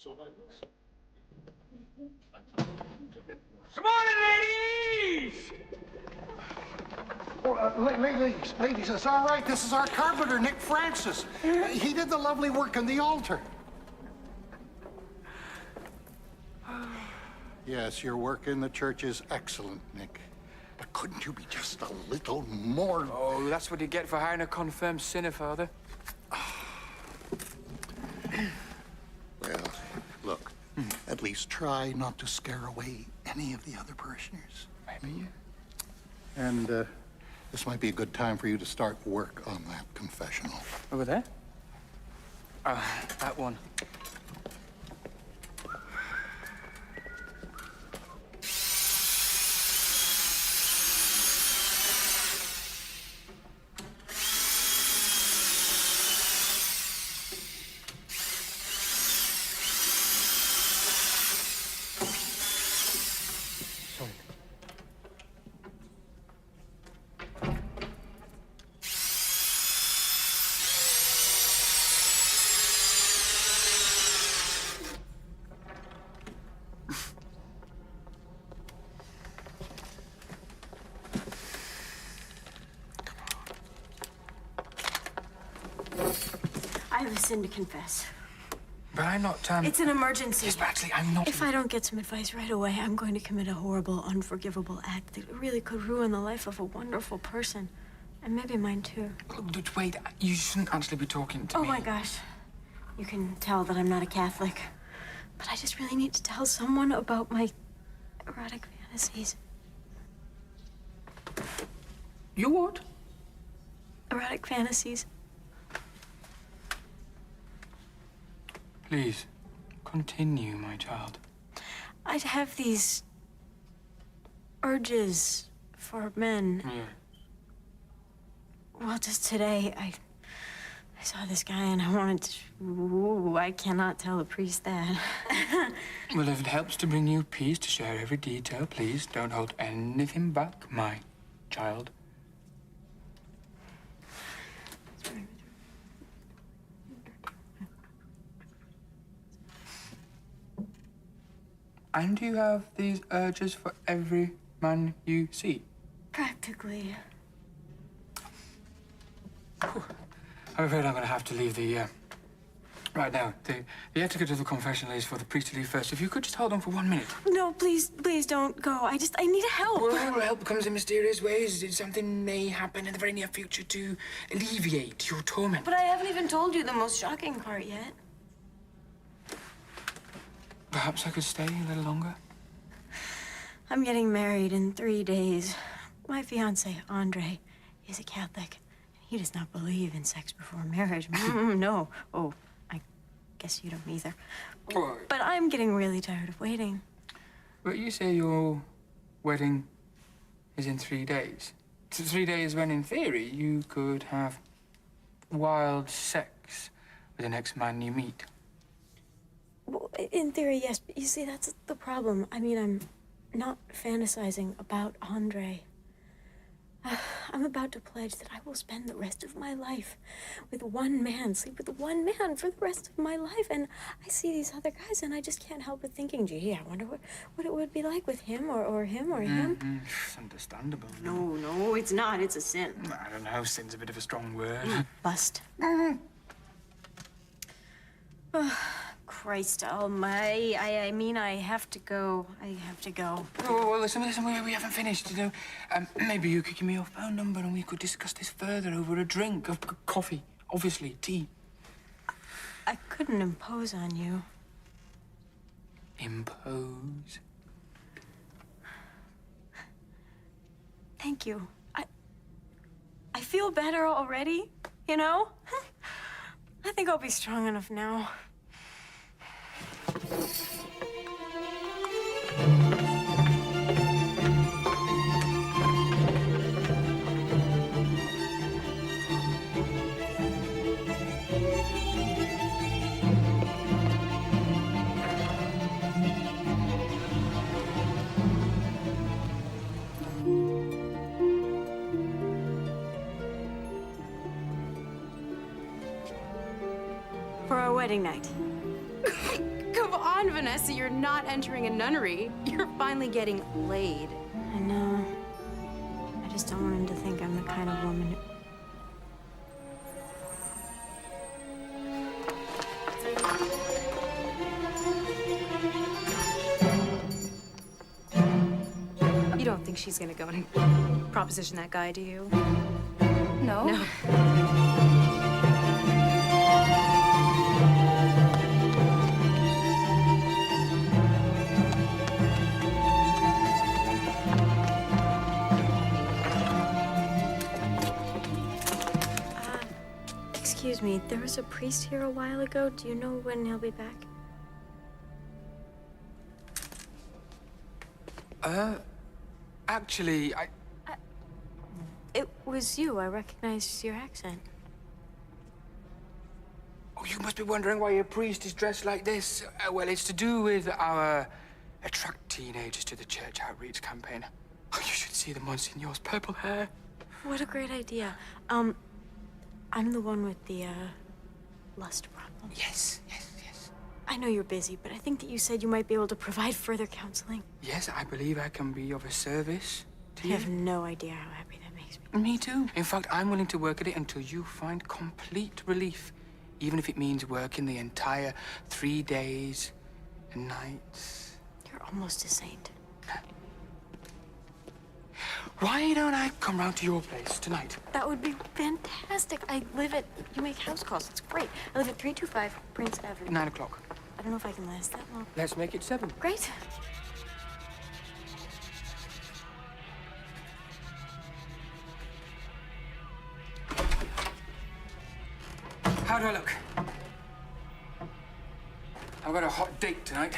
Good morning, ladies! Oh, ladies, it's all right. This is our carpenter, Nick Francis. He did the lovely work on the altar. Yes, your work in the church is excellent, Nick. But couldn't you be just a little more... Oh, that's what you get for hiring a confirmed sinner, Father. Well, look, at least try not to scare away any of the other parishioners. Maybe. And this might be a good time for you to start work on that confessional. Over there? That one. I have a sin to confess. But I'm not, It's an emergency. Yes, but actually, I'm not... If I don't get some advice right away, I'm going to commit a horrible, unforgivable act that really could ruin the life of a wonderful person. And maybe mine, too. Look, wait, you shouldn't actually be talking to me. Oh, my gosh. You can tell that I'm not a Catholic. But I just really need to tell someone about my erotic fantasies. You what? Erotic fantasies. Please, continue, my child. I'd have these urges for men. Yeah. Well, just today, I saw this guy and I wanted to... Ooh, I cannot tell a priest that. Well, if it helps to bring you peace to share every detail, please don't hold anything back, my child. And do you have these urges for every man you see? Practically. I'm afraid I'm going to have to leave the, right now. The etiquette of the confessional is for the priest to leave first. If you could just hold on for 1 minute. No, please don't go. I need help. Well, help comes in mysterious ways. Something may happen in the very near future to alleviate your torment. But I haven't even told you the most shocking part yet. Perhaps I could stay a little longer? I'm getting married in 3 days. My fiancé, Andre, is a Catholic. He does not believe in sex before marriage. No. Oh, I guess you don't either. But I'm getting really tired of waiting. But you say your wedding is in 3 days. 3 days when, in theory, you could have wild sex with the next man you meet. Well, in theory, yes, but you see, that's the problem. I mean, I'm not fantasizing about Andre. I'm about to pledge that I will spend the rest of my life with one man, sleep with one man for the rest of my life. And I see these other guys, and I just can't help but thinking, gee, I wonder what it would be like with him or him or him. It's understandable. No, it's not. It's a sin. I don't know. Sin's a bit of a strong word. Bust. Christ almighty. I mean, I have to go. I have to go. Oh, well, listen, we haven't finished, you know. Maybe you could give me your phone number and we could discuss this further over a drink of coffee, obviously, tea. I couldn't impose on you. Impose? Thank you. I feel better already, you know? I think I'll be strong enough now. For our wedding night. Come Vanessa, you're not entering a nunnery. You're finally getting laid. I know. I just don't want him to think I'm the kind of woman who... You don't think she's gonna go and proposition that guy, do you? No. No. Excuse me, there was a priest here a while ago. Do you know when he'll be back? Actually, It was you. I recognized your accent. Oh, you must be wondering why a priest is dressed like this. Well, it's to do with our Attract Teenagers to the Church outreach campaign. Oh, you should see the Monsignor's purple hair. What a great idea. I'm the one with the, lust problem. Yes. I know you're busy, but I think that you said you might be able to provide further counseling. Yes, I believe I can be of a service to You you. have no idea how happy that makes me. Me too. In fact, I'm willing to work at it until you find complete relief, even if it means working the entire 3 days and nights. You're almost a saint. Why don't I come round to your place tonight? That would be fantastic. I live at... You make house calls. It's great. I live at 325 Prince Avenue. 9 o'clock. I don't know if I can last that long. Let's make it 7. Great. How do I look? I've got a hot date tonight.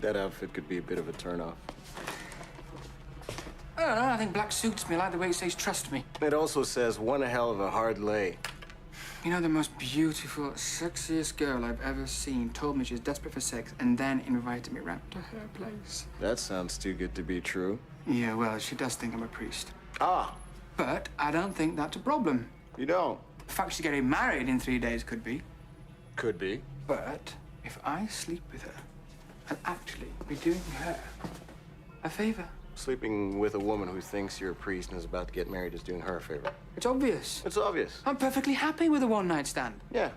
That outfit could be a bit of a turnoff. I don't know. I think black suits me. I like the way it says trust me. It also says one hell of a hard lay. You know, the most beautiful, sexiest girl I've ever seen told me she was desperate for sex and then invited me round to her place. That sounds too good to be true. Yeah, well, she does think I'm a priest. Ah, But I don't think that's a problem. you don't. The fact she's getting married in 3 days could be. Could be. But if I sleep with her, I'll actually be doing her a favor. Sleeping with a woman who thinks you're a priest and is about to get married is doing her a favor. It's obvious. It's obvious. I'm perfectly happy with a one-night stand. Yeah.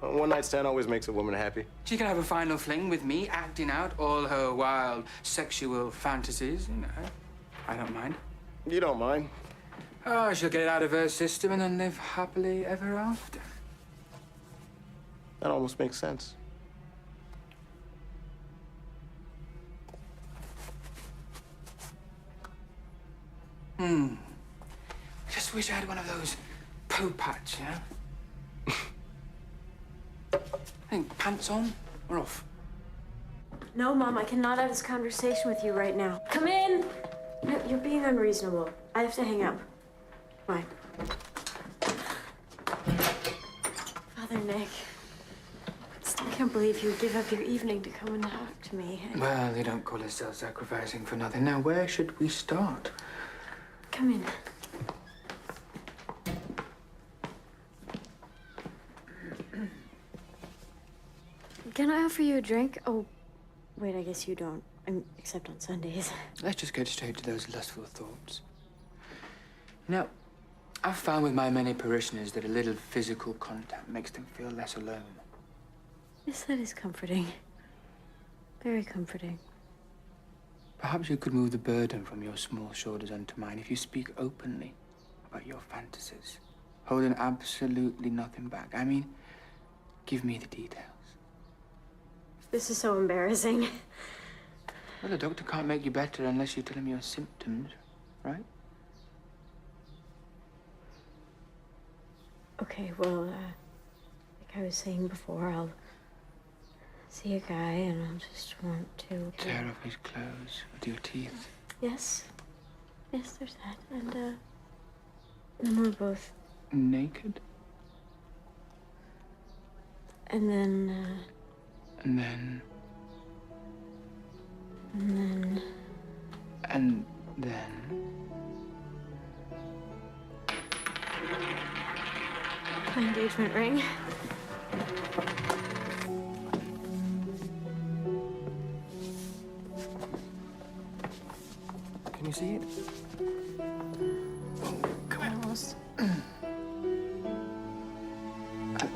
A one-night stand always makes a woman happy. She can have a final fling with me, acting out all her wild sexual fantasies, you know. I don't mind. You don't mind. Oh, she'll get it out of her system and then live happily ever after. That almost makes sense. Just wish I had one of those Pope hats, you know? I think pants on or off? No, Mom, I cannot have this conversation with you right now. Come in! No, you're being unreasonable. I have to hang up. Fine. Father Nick, I still can't believe you would give up your evening to come and talk to me. Well, they don't call it self-sacrificing for nothing. Now, where should we start? Come in. Can I offer you a drink? Oh, wait, I guess you don't. Except on Sundays. Let's just get straight to those lustful thoughts. Now, I've found with my many parishioners that a little physical contact makes them feel less alone. Yes, that is comforting. Very comforting. Perhaps you could move the burden from your small shoulders onto mine if you speak openly about your fantasies, holding absolutely nothing back. I mean, give me the details. This is so embarrassing. Well, the doctor can't make you better unless you tell him your symptoms, right? Okay, well, like I was saying before, I'll see a guy and I'll just want to... Tear off his clothes with your teeth. Yes. Yes, there's that. And then we're both... Naked. And then, And then... And then... And then... My engagement ring. Can you see it? Oh, come on. Almost. I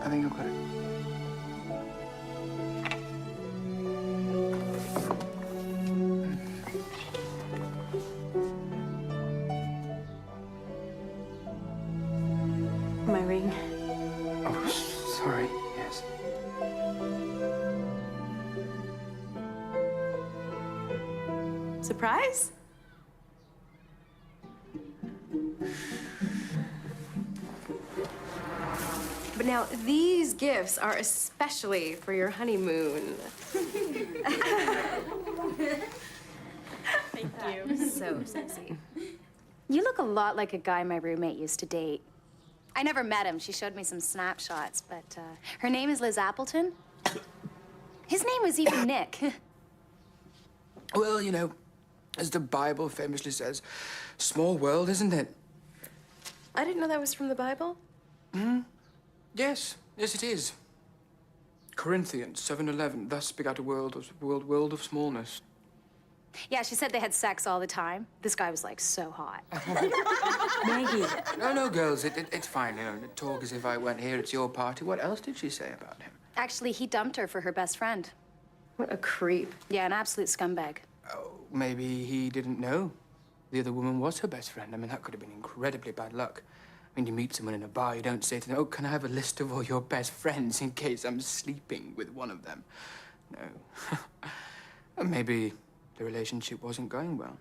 think I've got it. My ring. Oh, sorry. Yes. Surprise? But now, these gifts are especially for your honeymoon. Thank you. So sexy. You look a lot like a guy my roommate used to date. I never met him. She showed me some snapshots, but her name is Liz Appleton. His name was even Nick. Well, you know, as the Bible famously says, small world, isn't it? I didn't know that was from the Bible. Yes, yes, it is. Corinthians 7:11. Thus begat a world of smallness. Yeah, she said they had sex all the time. This guy was like so hot. Maggie. No, girls, it's fine. You know, talk as if I weren't here. It's your party. What else did she say about him? Actually, he dumped her for her best friend. What a creep. Yeah, an absolute scumbag. Oh, maybe he didn't know the other woman was her best friend. I mean, that could have been incredibly bad luck. When you meet someone in a bar, you don't say to them, "Oh, can I have a list of all your best friends in case I'm sleeping with one of them?" No. And maybe the relationship wasn't going well,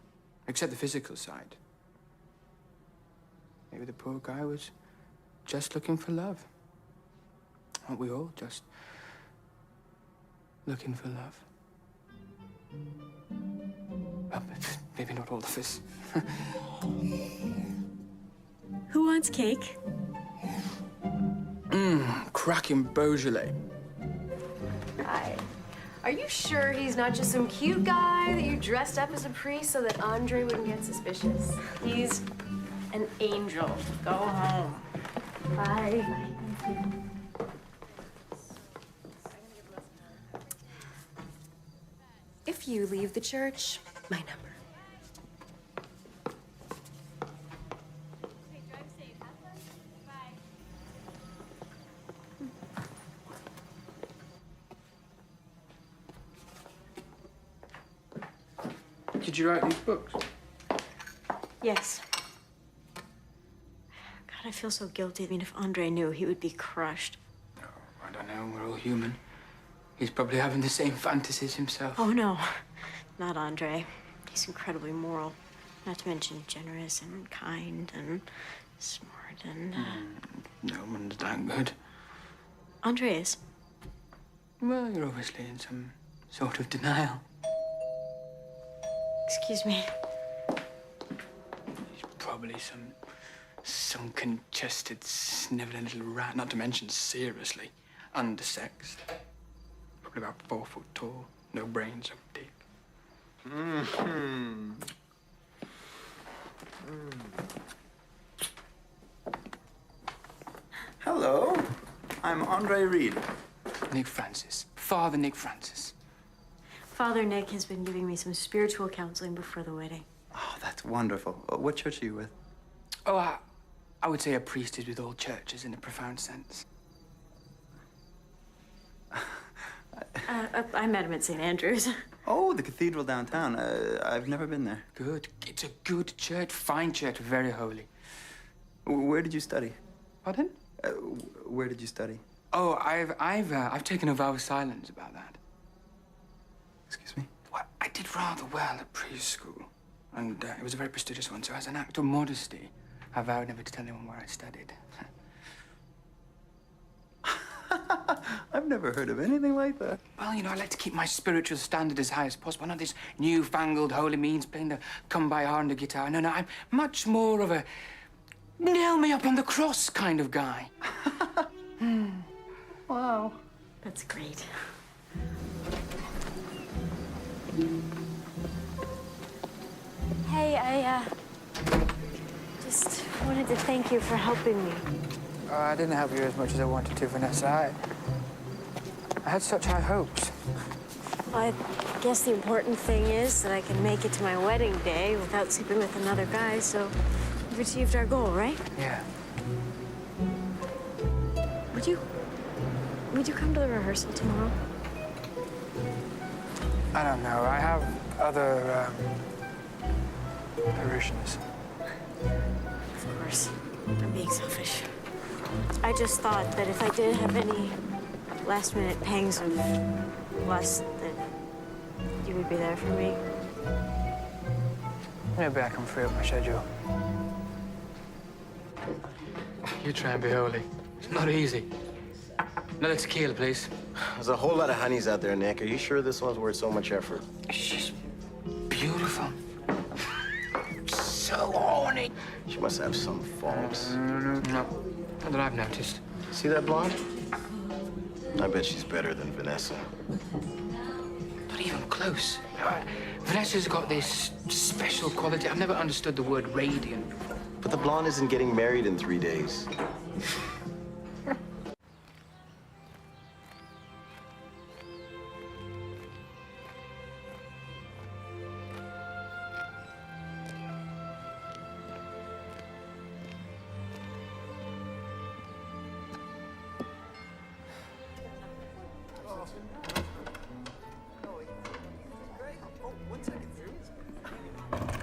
except the physical side. Maybe the poor guy was just looking for love. Aren't we all just looking for love? Well, maybe not all of us. Who wants cake? Cracking Beaujolais. Hi. Are you sure he's not just some cute guy that you dressed up as a priest so that Andre wouldn't get suspicious? He's an angel. Go home. Bye. If you leave the church, my number. Did you write these books? Yes. God, I feel so guilty. I mean, if Andre knew, he would be crushed. Oh, I don't know. We're all human. He's probably having the same fantasies himself. Oh, no. Not Andre. He's incredibly moral. Not to mention generous and kind and smart and... No one's that good. Andre is. Well, you're obviously in some sort of denial. Excuse me. He's probably some sunken, chested, sniveling little rat, not to mention seriously undersexed. Probably about 4 foot tall, no brains, or dick. Hello, I'm Andre Reed. Nick Francis. Father Nick Francis. Father Nick has been giving me some spiritual counseling before the wedding. Oh, that's wonderful. What church are you with? Oh, I would say a priest is with all churches in a profound sense. I met him at St. Andrews. Oh, the cathedral downtown. I've never been there. Good. It's a good church, fine church, very holy. Where did you study? Pardon? Where did you study? Oh, I've taken a vow of silence about that. Excuse me? Well, I did rather well at preschool, and it was a very prestigious one. So, as an act of modesty, I vowed never to tell anyone where I studied. I've never heard of anything like that. Well, you know, I like to keep my spiritual standard as high as possible. Not this newfangled holy means playing the come-by-heart on the guitar. No, I'm much more of a nail me up on the cross kind of guy. Wow. That's great. Hey, I just wanted to thank you for helping me. I didn't help you as much as I wanted to, Vanessa. I had such high hopes. I guess the important thing is that I can make it to my wedding day without sleeping with another guy, so we've achieved our goal, right? Yeah. Would you come to the rehearsal tomorrow? I don't know. I have other parishioners. Of course. I'm being selfish. I just thought that if I did have any last-minute pangs of lust, that you would be there for me. Maybe I can free up my schedule. You try and be holy. It's not easy. Another tequila, please. There's a whole lot of honeys out there, Nick. Are you sure this one's worth so much effort? She's beautiful. So horny. She must have some faults. No, not that I've noticed. See that blonde? I bet she's better than Vanessa. Not even close. Vanessa's got this special quality. I've never understood the word radiant. But the blonde isn't getting married in 3 days.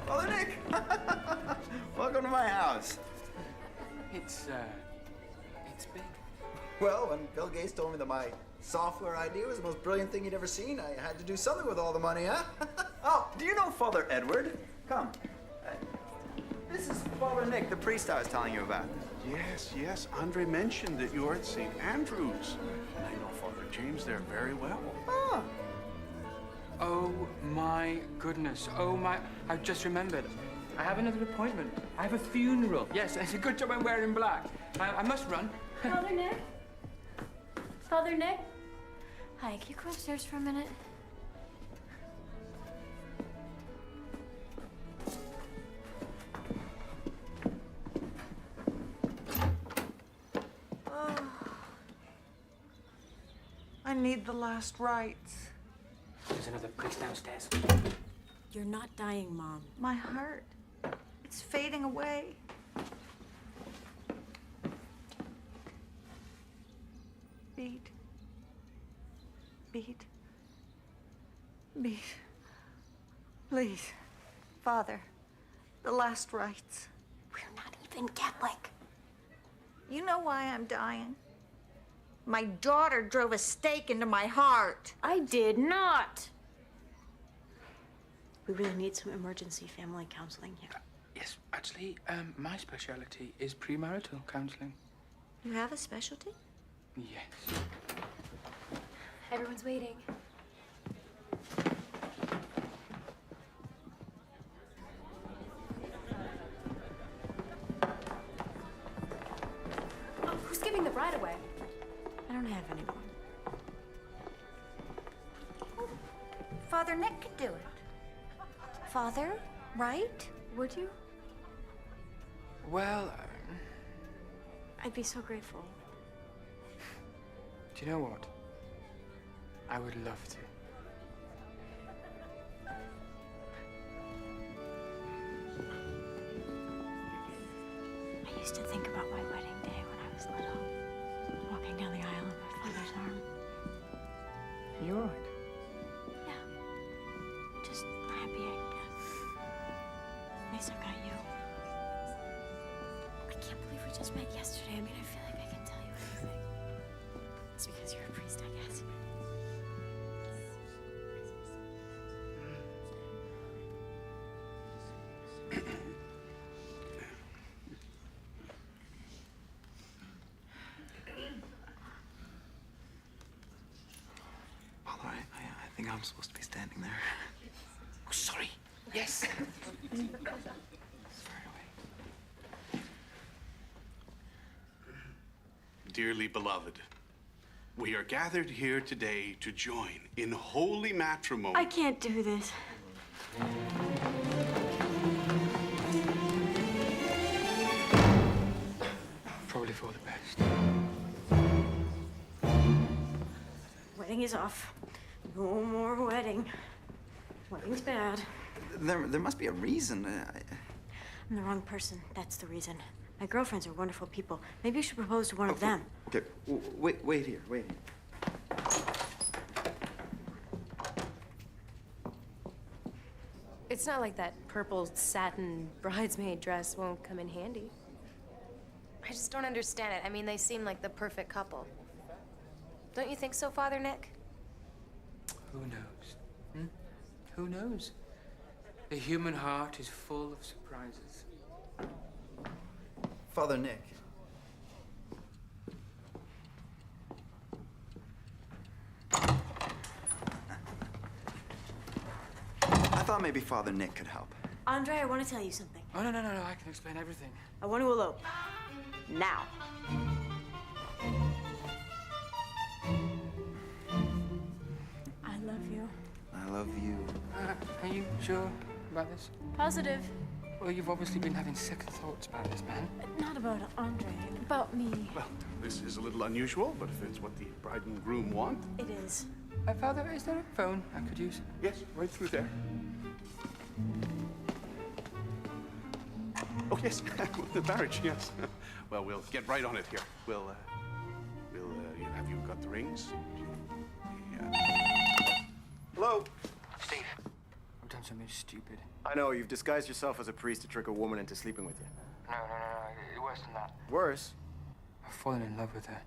Father Nick! Welcome to my house. It's big. Well, when Bill Gates told me that my software idea was the most brilliant thing he'd ever seen, I had to do something with all the money, huh? Oh, do you know Father Edward? Come. This is Father Nick, the priest I was telling you about. Yes, yes. Andre mentioned that you're at St. Andrews. And I know Father James there very well. Ah, Oh my goodness. Oh my. I've just remembered. I have another appointment. I have a funeral. Yes, it's a good job I'm wearing black. I must run. Father Nick? Father Nick? Hi, can you come upstairs for a minute? I need the last rites. There's another priest downstairs. You're not dying, Mom. My heart, it's fading away. Beat. Beat. Beat. Please, Father, the last rites. We're not even Catholic. You know why I'm dying? My daughter drove a stake into my heart. I did not. We really need some emergency family counseling here. Yes, actually, my specialty is premarital counseling. You have a specialty? Yes. Everyone's waiting. Oh, who's giving the bride away? I don't have anyone. Father Nick could do it. Father, right? Would you? Well, I'd be so grateful. do you know what? I would love to. I used to think about my wedding day when I was little, walking down the aisle in my father's arm. You all right? Yeah. Just happy, I guess. At least I got you. I can't believe we just met yesterday. I mean, I feel like I can tell you anything. It's because you're a priest, I guess. Father, I think I'm supposed to be standing there. Oh, sorry. Yes. Dearly beloved, we are gathered here today to join in holy matrimony. I can't do this. Probably for the best. Wedding is off. No more wedding. Wedding's bad. There must be a reason. I'm the wrong person. That's the reason. My girlfriends are wonderful people. Maybe you should propose to one of them. Okay, wait here, wait here. It's not like that purple satin bridesmaid dress won't come in handy. I just don't understand it. I mean, they seem like the perfect couple. Don't you think so, Father Nick? Who knows? Hmm? Who knows? The human heart is full of surprises. Father Nick. I thought maybe Father Nick could help. Andre, I want to tell you something. Oh, no, I can explain everything. I want to elope. Now. I love you. I love you. Are you sure about this? Positive. Well, you've obviously been having second thoughts about this, man. Not about Andre. About me. Well, this is a little unusual, but if it's what the bride and groom want. It is. Father, is there a phone I could use? Yes, right through there. Oh, yes, the marriage, yes. Well, we'll get right on it here. Have you got the rings? Yeah. Hello? Steve. I've done something stupid. I know, you've disguised yourself as a priest to trick a woman into sleeping with you. No. Worse than that. Worse? I've fallen in love with her.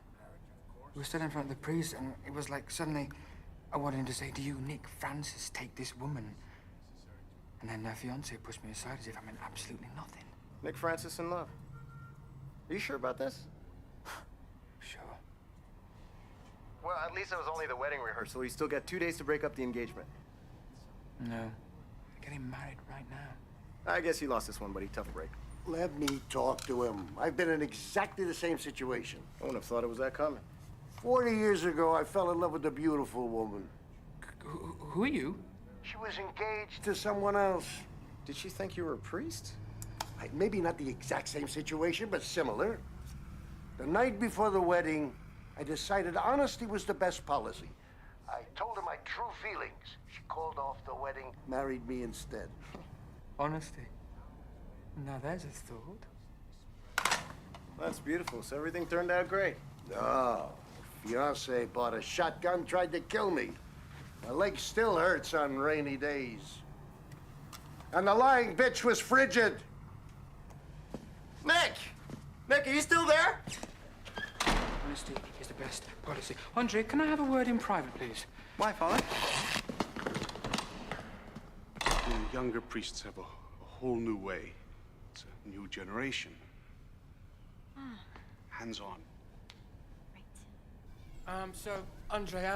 We were stood in front of the priest, and it was like suddenly I wanted him to say, "Do you, Nick Francis, take this woman?" And then her fiance pushed me aside as if I meant absolutely nothing. Nick Francis in love. Are you sure about this? Sure. Well, at least it was only the wedding rehearsal. You still got 2 days to break up the engagement. No. We're getting married right now. I guess you lost this one, buddy. Tough break. Let me talk to him. I've been in exactly the same situation. I wouldn't have thought it was that common. 40 years ago, I fell in love with a beautiful woman. Who are you? She was engaged to someone else. Did she think you were a priest? Maybe not the exact same situation, but similar. The night before the wedding, I decided honesty was the best policy. I told her my true feelings. She called off the wedding, married me instead. Honesty. Now there's a thought. That's beautiful. So everything turned out great. No. Fiance bought a shotgun, tried to kill me. My leg still hurts on rainy days. And the lying bitch was frigid. Nick! Nick, are you still there? Honesty is the best policy. Andre, can I have a word in private, please? Why, Father? The younger priests have a whole new way. It's a new generation. Hands-on. So, Andre,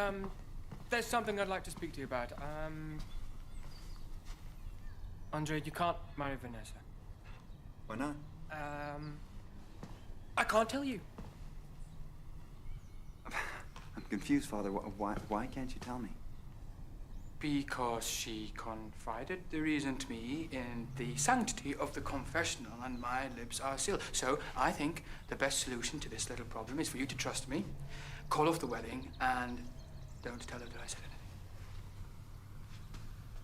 there's something I'd like to speak to you about. Andre, you can't marry Vanessa. Why not? I can't tell you. I'm confused, Father. Why can't you tell me? Because she confided the reason to me in the sanctity of the confessional, and my lips are sealed. So I think the best solution to this little problem is for you to trust me, call off the wedding, and don't tell her that I said anything.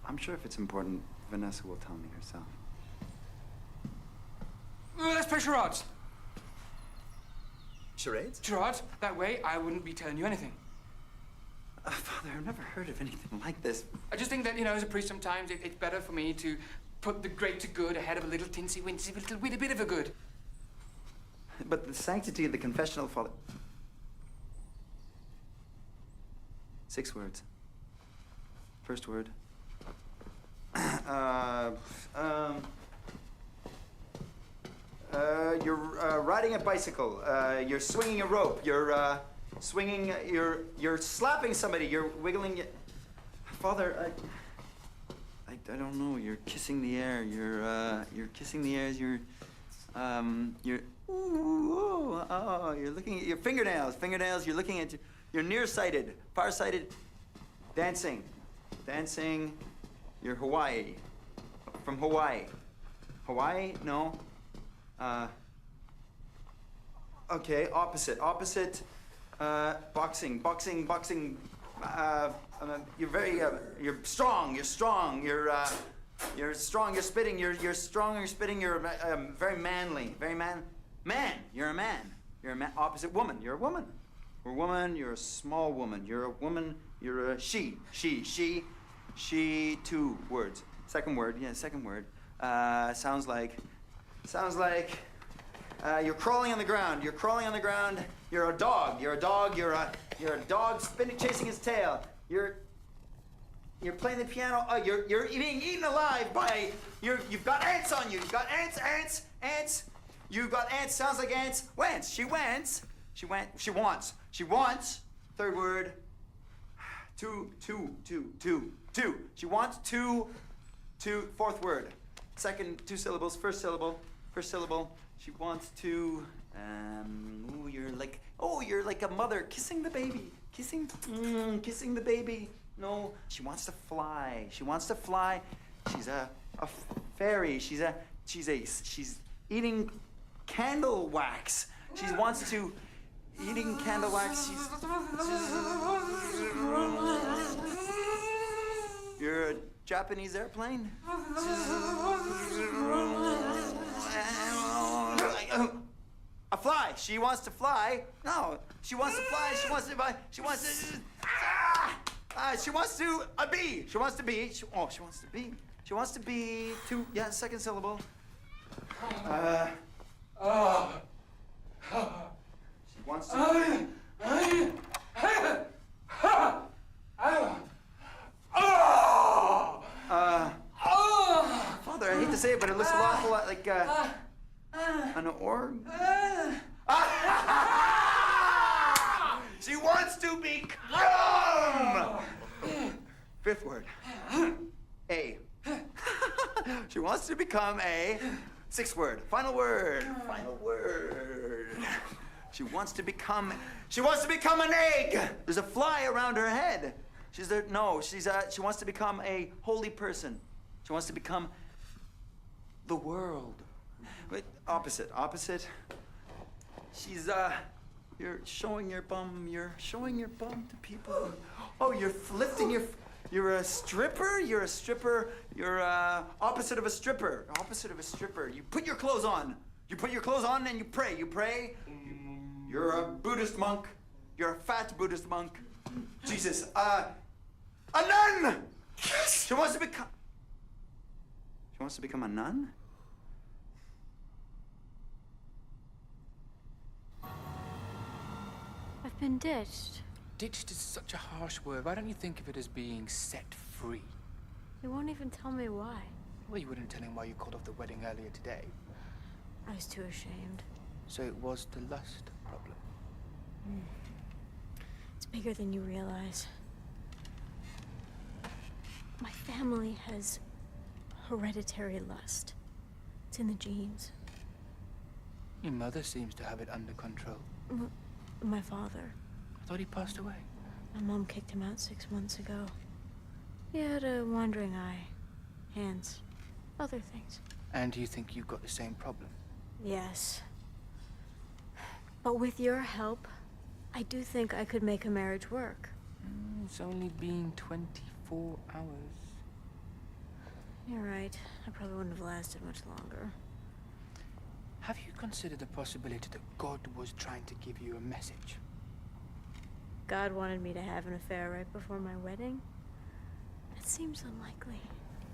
I'm sure if it's important, Vanessa will tell me herself. Let's play charades. Charades? Charades. That way, I wouldn't be telling you anything. Father, I've never heard of anything like this. I just think that, as a priest, sometimes it's better for me to put the greater good ahead of a little tinsy-wincy little bit of a good. But the sanctity of the confessional, Father... 6 words. First word. You're riding a bicycle. You're swinging a rope. You're swinging. You're slapping somebody. You're wiggling. Father, I don't know. You're kissing the air. You're kissing the air as you're you're looking at your fingernails. Fingernails. You're looking at. You're nearsighted, farsighted. Dancing. You're Hawaii. From Hawaii. Hawaii? No. Okay, opposite. Boxing. You're very, you're strong. You're strong. You're strong. You're spitting. You're strong. You're spitting. You're very manly. Very man. You're a man. You're a man. Opposite woman. You're a woman. We're a woman. You're a small woman. You're a woman. You're a she. She. 2 words. Second word. Yeah, second word. Sounds like. You're crawling on the ground. You're crawling on the ground. You're a dog. You're a dog. You're a dog chasing his tail. You're playing the piano. You're being eaten alive by. You've got ants on you. You've got ants. You've got ants. Sounds like ants. Wants. She wants. She wants. Third word. Two. She wants two. Fourth word. Second 2 syllables. First syllable. She wants to. You're like a mother kissing the baby. Kissing the baby. No, she wants to fly. She's a fairy. She's eating candle wax. She wants to eating candle wax. You're a Japanese airplane. A fly. She wants to fly. No, she wants to fly. She wants to. A bee. She wants to be. She wants to be. 2. Yeah, second syllable. She wants to. Father, I hate to say it, but it looks a lot like an org. She wants to become. 5th word. A. She wants to become a. 6th word. Final word. She wants to become an egg. There's a fly around her head. She wants to become a holy person. She wants to become the world. Wait, opposite. You're showing your bum to people. Oh, you're lifting you're a stripper? You're opposite of a stripper. You put your clothes on. And you pray. You're a Buddhist monk. You're a fat Buddhist monk. Jesus. A nun! She wants to become a nun? I've been ditched. Ditched is such a harsh word. Why don't you think of it as being set free? They won't even tell me why. Well, you wouldn't tell him why you called off the wedding earlier today. I was too ashamed. So it was the lust problem. It's bigger than you realize. My family has hereditary lust. It's in the genes. Your mother seems to have it under control. My father. I thought he passed away. My mom kicked him out 6 months ago. He had a wandering eye, hands, other things. And you think you've got the same problem? Yes. But with your help, I do think I could make a marriage work. It's only been 24 hours. You're right. I probably wouldn't have lasted much longer. Have you considered the possibility that God was trying to give you a message? God wanted me to have an affair right before my wedding? That seems unlikely.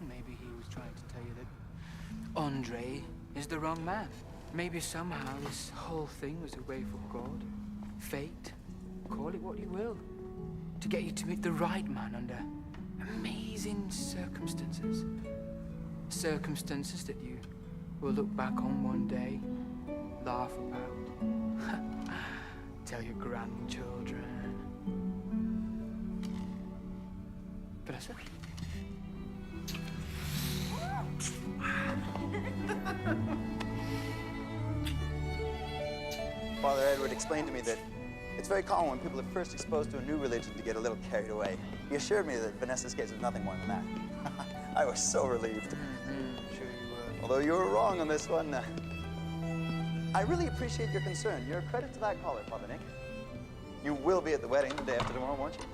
Maybe he was trying to tell you that Andre is the wrong man. Maybe somehow this whole thing was a way for God, fate, call it what you will, to get you to meet the right man under amazing circumstances. Circumstances that you will look back on one day, laugh about, tell your grandchildren. Vanessa? Father Edward explained to me that it's very common when people are first exposed to a new religion to get a little carried away. He assured me that Vanessa's case was nothing more than that. I was so relieved. Sure you were. Although you were wrong on this one. I really appreciate your concern. You're a credit to that caller, Father Nick. You will be at the wedding the day after tomorrow, won't you?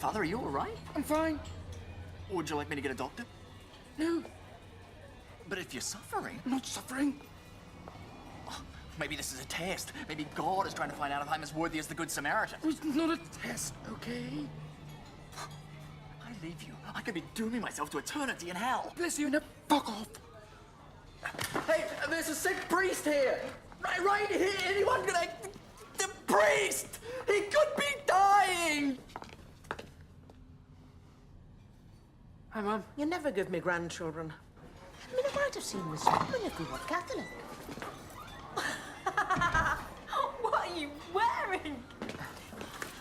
Father, are you all right? I'm fine. Would you like me to get a doctor? No, But if you're suffering, I'm not suffering. maybe this is a test. Maybe God is trying to find out if I'm as worthy as the Good Samaritan. It's not a test, okay? I leave you. I could be dooming myself to eternity in hell. Bless you, now fuck off. Hey, there's a sick priest here. Right here. Anyone gonna... The priest! He could be dying! Hi, Mum. You never give me grandchildren. I mean, I might have seen this coming if we were Catholic. What are you wearing?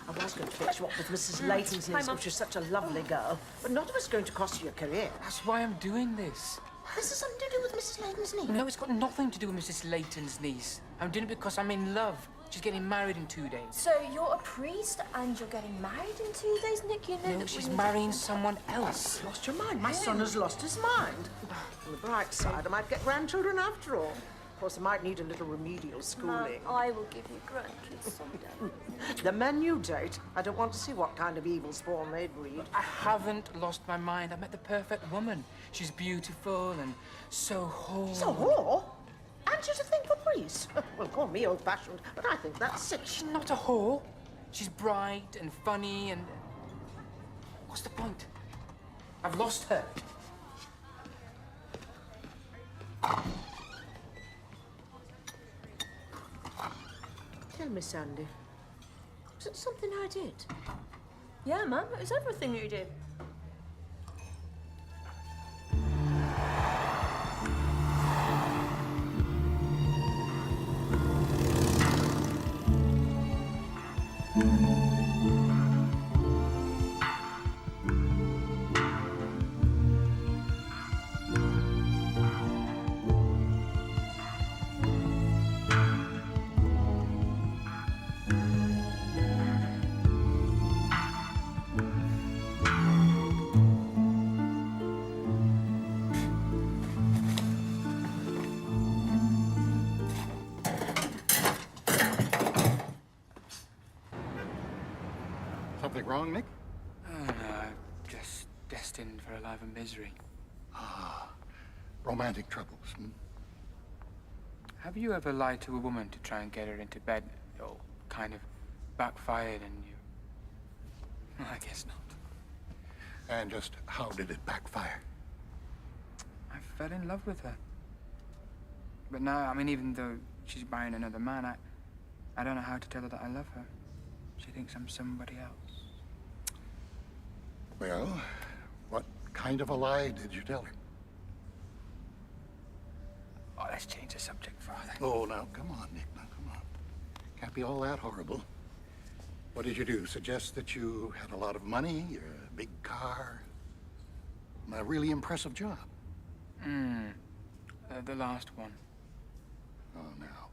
I was going to fix you up with Mrs. Layton's niece, which is such a lovely girl, but none of it's going to cost you your career. That's why I'm doing this. This has something to do with Mrs. Layton's niece. No, it's got nothing to do with Mrs. Layton's niece. I'm doing it because I'm in love. She's getting married in 2 days. So you're a priest and you're getting married in 2 days, Nick? You know No, that she's we need- marrying someone else. Lost your mind. My son has lost his mind. On the bright side, I might get grandchildren after all. Of course, I might need a little remedial Mum, schooling. I will give you grandkids someday. The men you date, I don't want to see what kind of evil spawn they breed. I haven't lost my mind. I met the perfect woman. She's beautiful and so whole. So, whore? And she's a thing for priests. Well, call me old-fashioned, but I think that's sick. She's not a whore. She's bright and funny and... What's the point? I've lost her. Tell me, Sandy, was it something I did? Yeah, Mum, it was everything you did. Something wrong, Nick? Oh, no, I'm just destined for a life of misery. Romantic troubles. Have you ever lied to a woman to try and get her into bed? Or kind of backfired and you... Well, I guess not. And just how did it backfire? I fell in love with her. But now, I mean, even though she's marrying another man, I don't know how to tell her that I love her. She thinks I'm somebody else. Well, what kind of a lie did you tell her? Oh, let's change the subject, Father. Oh, now, come on, Nick, now, come on. Can't be all that horrible. What did you do? Suggest that you had a lot of money, a big car, a really impressive job? The last one. Oh, now,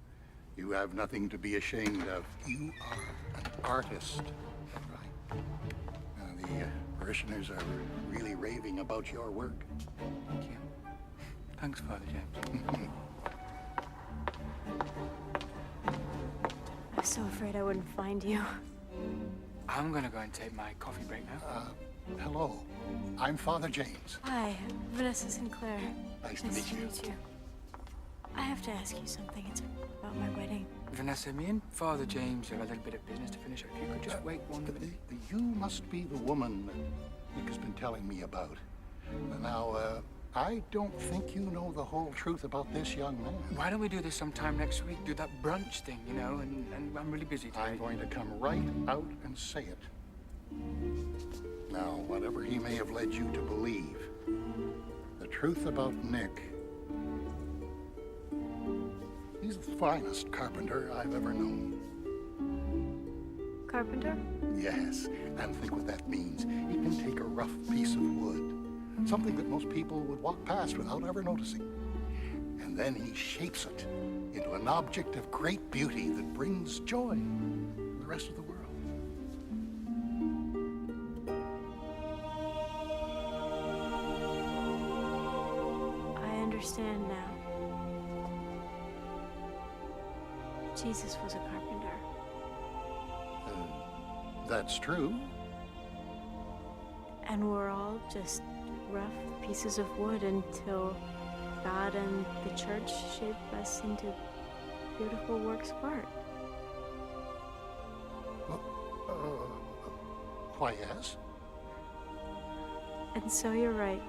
you have nothing to be ashamed of. You are an artist, right? Now, the parishioners are really raving about your work. Thank you. Thanks, Father James. I was so afraid I wouldn't find you. I'm gonna go and take my coffee break now. Hello, I'm Father James. Hi, Vanessa Sinclair. Nice to meet you. I have to ask you something. It's about my wedding. Vanessa, me and Father James have a little bit of business to finish up. If you could just wait 1 minute. You must be the woman that Nick has been telling me about. Now, I don't think you know the whole truth about this young man. Why don't we do this sometime next week? Do that brunch thing, you know, and I'm really busy today. I'm going to come right out and say it. Now, whatever he may have led you to believe, the truth about Nick, he's the finest carpenter I've ever known. Carpenter? Yes, and think what that means. He can take a rough piece of wood, something that most people would walk past without ever noticing, and then he shapes it into an object of great beauty that brings joy to the rest of the world. I understand now. Jesus was a carpenter. That's true. And we're all just rough pieces of wood until God and the church shape us into beautiful works of art. Why, yes? And so you're right.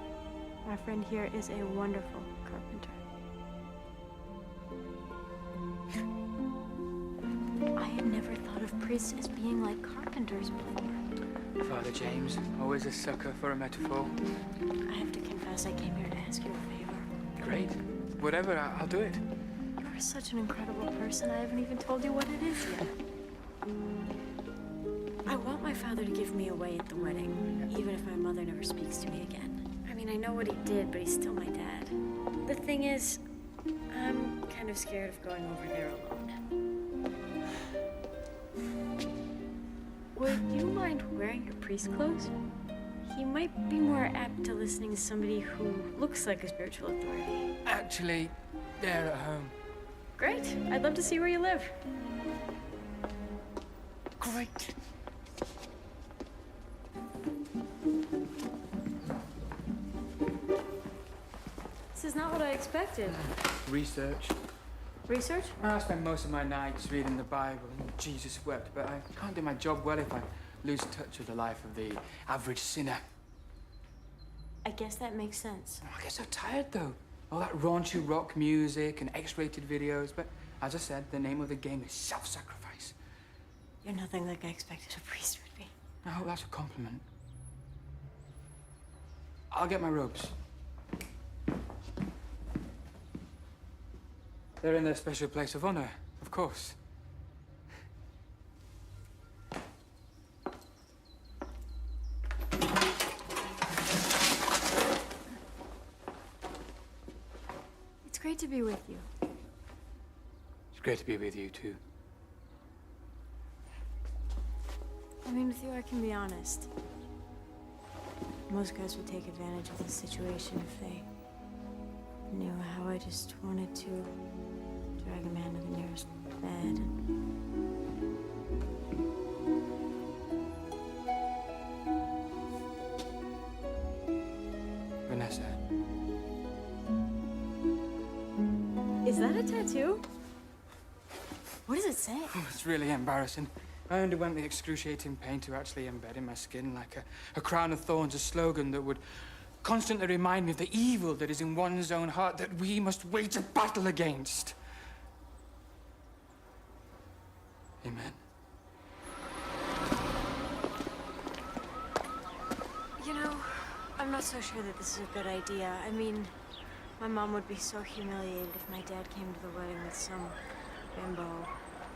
Our friend here is a wonderful carpenter. I had never thought of priests as being like carpenters before. Father James, always a sucker for a metaphor. I have to confess, I came here to ask you a favor. Great. Whatever, I'll do it. You're such an incredible person, I haven't even told you what it is yet. I want my father to give me away at the wedding, even if my mother never speaks to me again. I mean, I know what he did, but he's still my dad. The thing is, I'm kind of scared of going over there alone. Would you mind wearing your priest clothes? He might be more apt to listening to somebody who looks like a spiritual authority. Actually, they're at home. Great. I'd love to see where you live. Great. This is not what I expected. Research. Research? I spend most of my nights reading the Bible and Jesus wept, but I can't do my job well if I lose touch with the life of the average sinner. I guess that makes sense. I get so tired, though. All that raunchy rock music and X-rated videos, but as I said, the name of the game is self-sacrifice. You're nothing like I expected a priest would be. I hope that's a compliment. I'll get my robes. They're in their special place of honor, of course. It's great to be with you. It's great to be with you, too. I mean, with you, I can be honest. Most guys would take advantage of this situation if they knew how I just wanted to drag a man to the nearest bed. Vanessa. Is that a tattoo? What does it say? Oh, it's really embarrassing. I underwent the excruciating pain to actually embed in my skin like a crown of thorns, a slogan that would constantly remind me of the evil that is in one's own heart that we must wage a battle against. Amen. You know, I'm not so sure that this is a good idea. I mean, my mom would be so humiliated if my dad came to the wedding with some bimbo.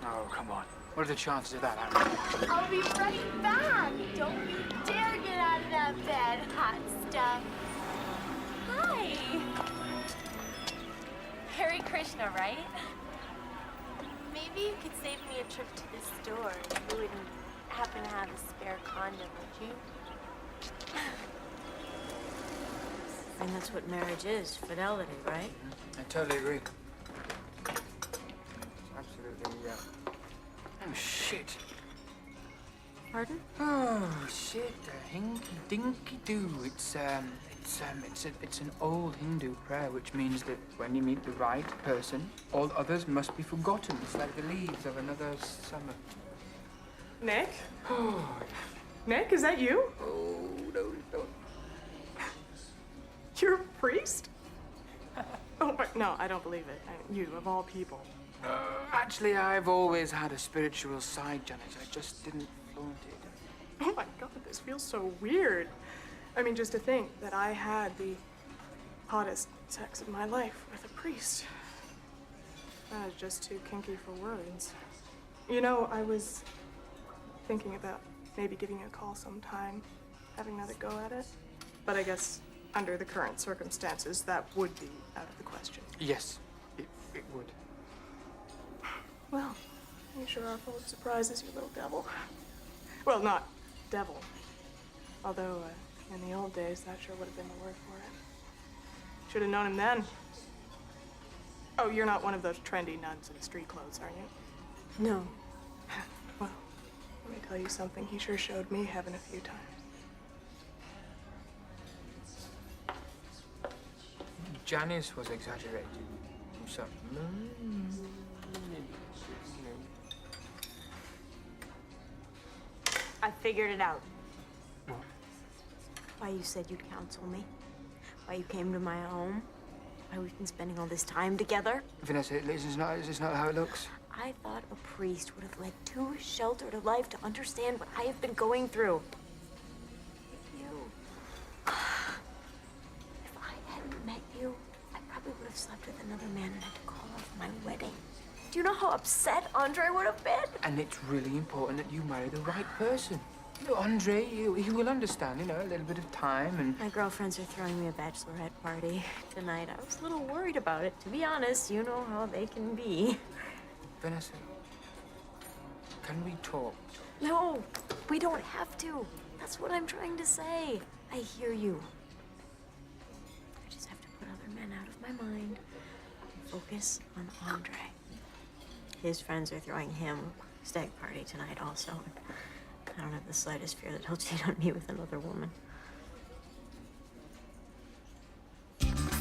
Oh, come on. What are the chances of that happening? I'll be right back. Don't you dare get out of that bed, hot stuff. Hi. Hare Krishna, right? Maybe you could save me a trip to the store. You wouldn't happen to have a spare condom, would you? I mean, that's what marriage is, fidelity, right? I totally agree. Absolutely, yeah. Oh, shit. Pardon? Oh, shit. Hinky-dinky-doo. It's an old Hindu prayer, which means that when you meet the right person, all others must be forgotten. It's like the leaves of another summer. Nick? Nick, is that you? Oh, no, don't. You're a priest? Oh, but no, I don't believe it. You, of all people. Actually, I've always had a spiritual side, Janet. I just didn't flaunt it. Oh my God, this feels so weird. I mean, just to think that I had the hottest sex of my life with a priest. That was just too kinky for words. You know, I was thinking about maybe giving you a call sometime, having another go at it. But I guess under the current circumstances, that would be out of the question. Yes, it would. Well, you sure are full of surprises, you little devil. Well, not devil. Although, in the old days, that sure would have been the word for it. Should have known him then. Oh, you're not one of those trendy nuns in street clothes, are you? No. Well, let me tell you something. He sure showed me heaven a few times. Janice was exaggerating. So, I figured it out. Why you said you'd counsel me. Why you came to my home. Why we've been spending all this time together. Vanessa, this is not how it looks. I thought a priest would have led too sheltered a life to understand what I have been going through. You. If I hadn't met you, I probably would have slept with another man and had to call off my wedding. Do you know how upset Andre would have been? And it's really important that you marry the right person. You know, Andre, he will understand, you know, a little bit of time and... My girlfriends are throwing me a bachelorette party tonight. I was a little worried about it. To be honest, you know how they can be. Vanessa, can we talk? No, we don't have to. That's what I'm trying to say. I hear you. I just have to put other men out of my mind and focus on Andre. His friends are throwing him a stag party tonight also. I don't have the slightest fear that he'll cheat on me with another woman.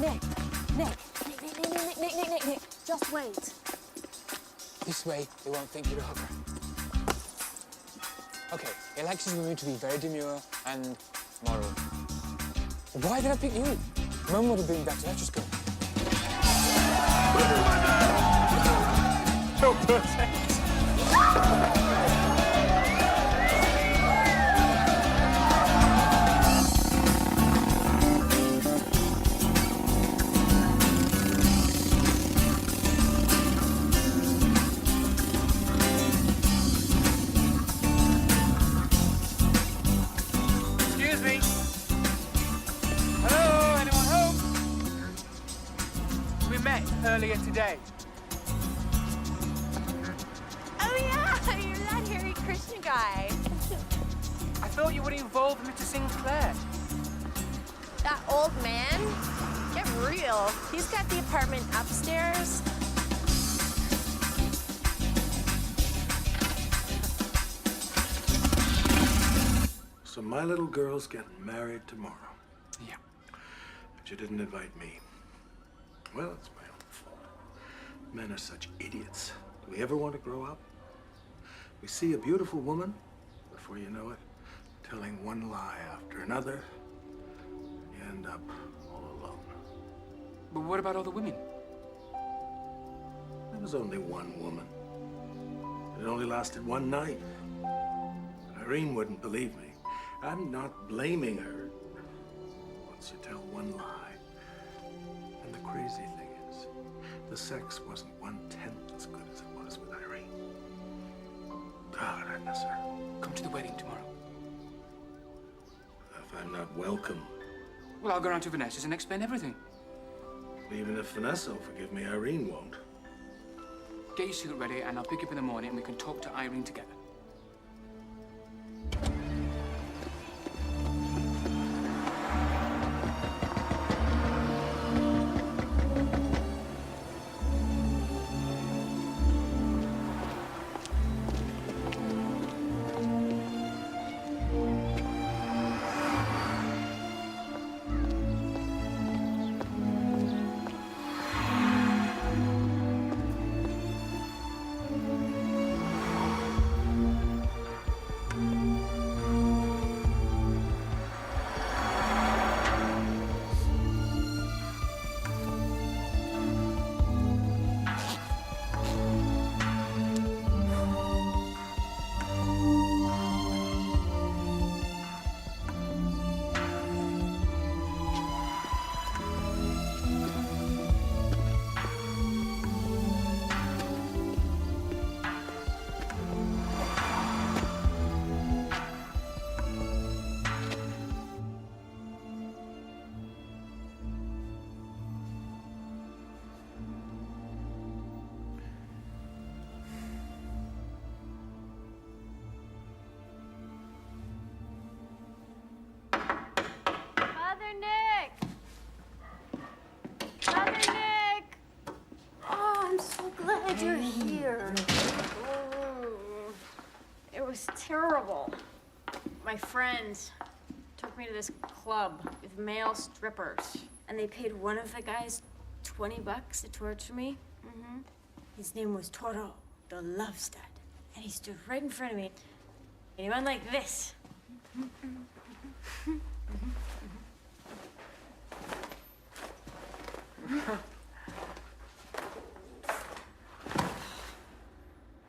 Nick, just wait. This way, they won't think you're a hooker. Okay, Alexis is going to be very demure and moral. Why did I pick you? Mum would have been better. Let's just go. So perfect. Excuse me. Hello, anyone home? We met earlier today. Oh yeah, you're that Harry Krishna guy. I thought you were involved with Mr. Sinclair. That old man? Get real. He's got the apartment upstairs. So my little girl's getting married tomorrow. Yeah. But you didn't invite me. Well, it's my own fault. Men are such idiots. Do we ever want to grow up? We see a beautiful woman, before you know it, telling one lie after another. You end up all alone. But what about all the women? There was only one woman. It only lasted one night. Irene wouldn't believe me. I'm not blaming her. Once you tell one lie. And the crazy thing is, the sex wasn't 1/10 as good as it was with Irene. God, I miss her. Come to the wedding tomorrow. If I'm not welcome, Well, I'll go round to Vanessa's and explain everything. even if Vanessa will forgive me, Irene won't. Get your suit ready and I'll pick you up in the morning and we can talk to Irene together. Father Nick! Father Nick! Oh, I'm so glad you're here. It was terrible. My friends took me to this club with male strippers. and they paid one of the guys $20 to torture me. His name was Toro, the love stud. And he stood right in front of me, and he went like this.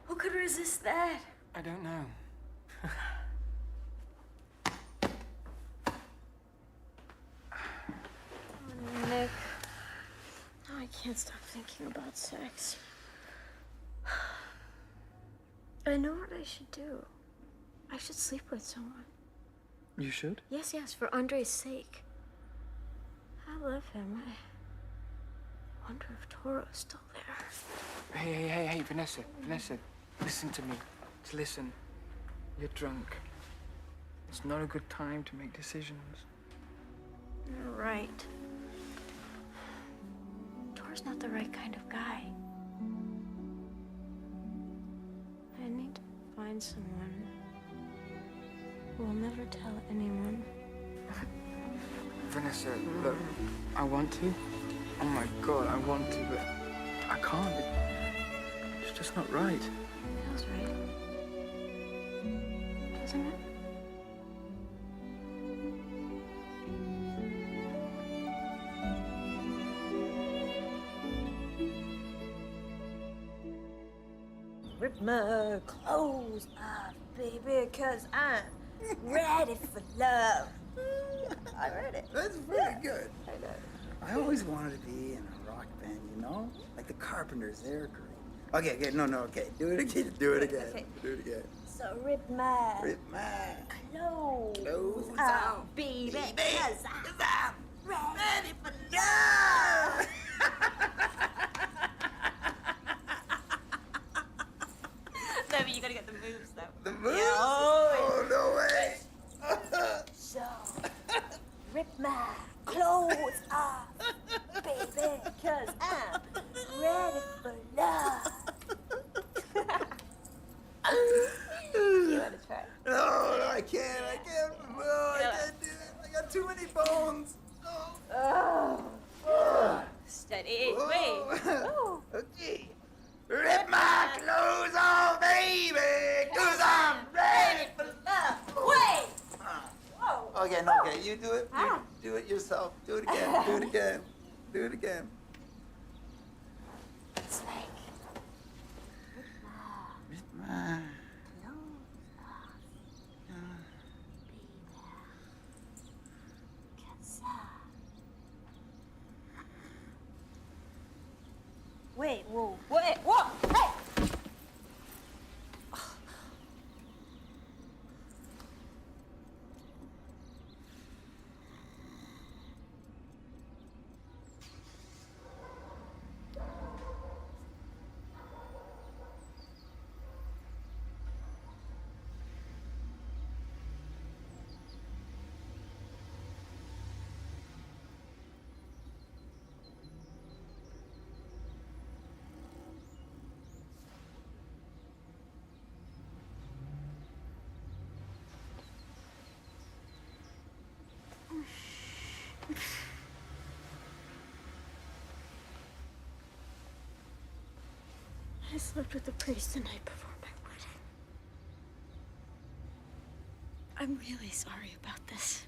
Who could resist that? I don't know. Nick, oh, I can't stop thinking about sex. I know what I should do. I should sleep with someone. You should? Yes, for Andre's sake. I love him. I wonder if Toro's still there. Hey, Vanessa, listen to me. Just listen. You're drunk. It's not a good time to make decisions. You're right. Toro's not the right kind of guy. I need to find someone who will never tell anyone. Vanessa, look, I want to. Oh my God, I want to, but I can't. It's just not right. Feels right. Doesn't it? Rip my clothes off, baby, 'cause I'm ready for love. I read it. That's pretty good. I always wanted to be in a rock band, you know? Like the Carpenters, they're great. Okay, no, okay. Do it again. Okay. Do it again. So rip my Clothes off, off, baby, baby, 'cause 'cause I'm I'm ready for love. No, but you gotta get the moves, though. The moves? Yeah, Oh, no way. So, rip my clothes off, baby, 'cause I'm ready for love. You wanna try? No, I can't. No, I can't do it. I got too many bones. Steady. Wait. Oh. Okay. Rip my clothes off, baby, 'cause I'm ready for love. Wait. Whoa. Okay, you do it. You do it yourself. Do it again. Do it again. It's like Rip my clothes off, baby, 'cause Wait, whoa, hey! I slept with the priest the night before my wedding. I'm really sorry about this.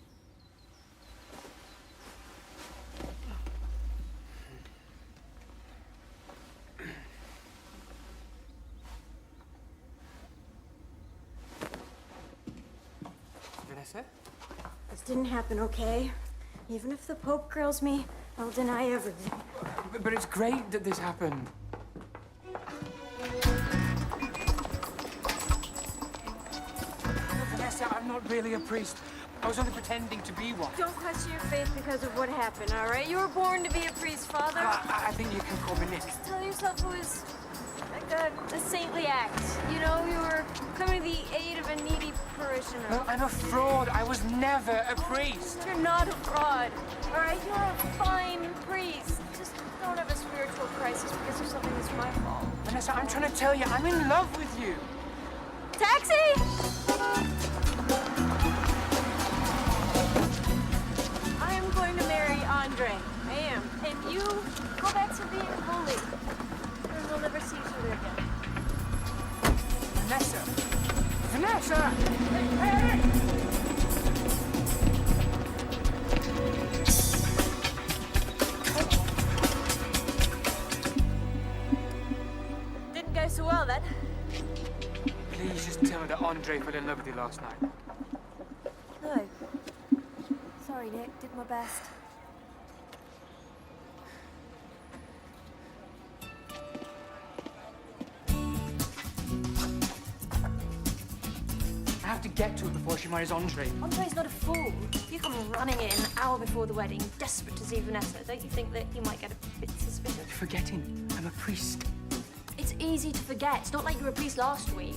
Vanessa? This didn't happen, okay? Even if the Pope grills me, I'll deny everything. But it's great that this happened. Vanessa, I'm not really a priest. I was only pretending to be one. Don't question your faith because of what happened, all right? You were born to be a priest, Father. I think you can call me Nick. Tell yourself it was like a saintly act. You know, you were coming to the aid of a needy parishioner. No, I'm a fraud. I was never a priest. You're not a fraud, all right? You're a fine priest. Just don't have a spiritual crisis because of something that's my fault. Vanessa, I'm trying to tell you, I'm in love with you. Taxi! I am going to marry Andre. You go back to being holy, and we'll never see each other again. Vanessa! Vanessa! Hey! Didn't go so well then. Please just tell me that Andre fell in love with you last night. No. Sorry, Nick. Did my best. I have to get to her before she marries Andre. Andre's not a fool. You come running in an hour before the wedding, desperate to see Vanessa. Don't you think that he might get a bit suspicious? You're forgetting, I'm a priest. It's easy to forget. It's not like you were a priest last week.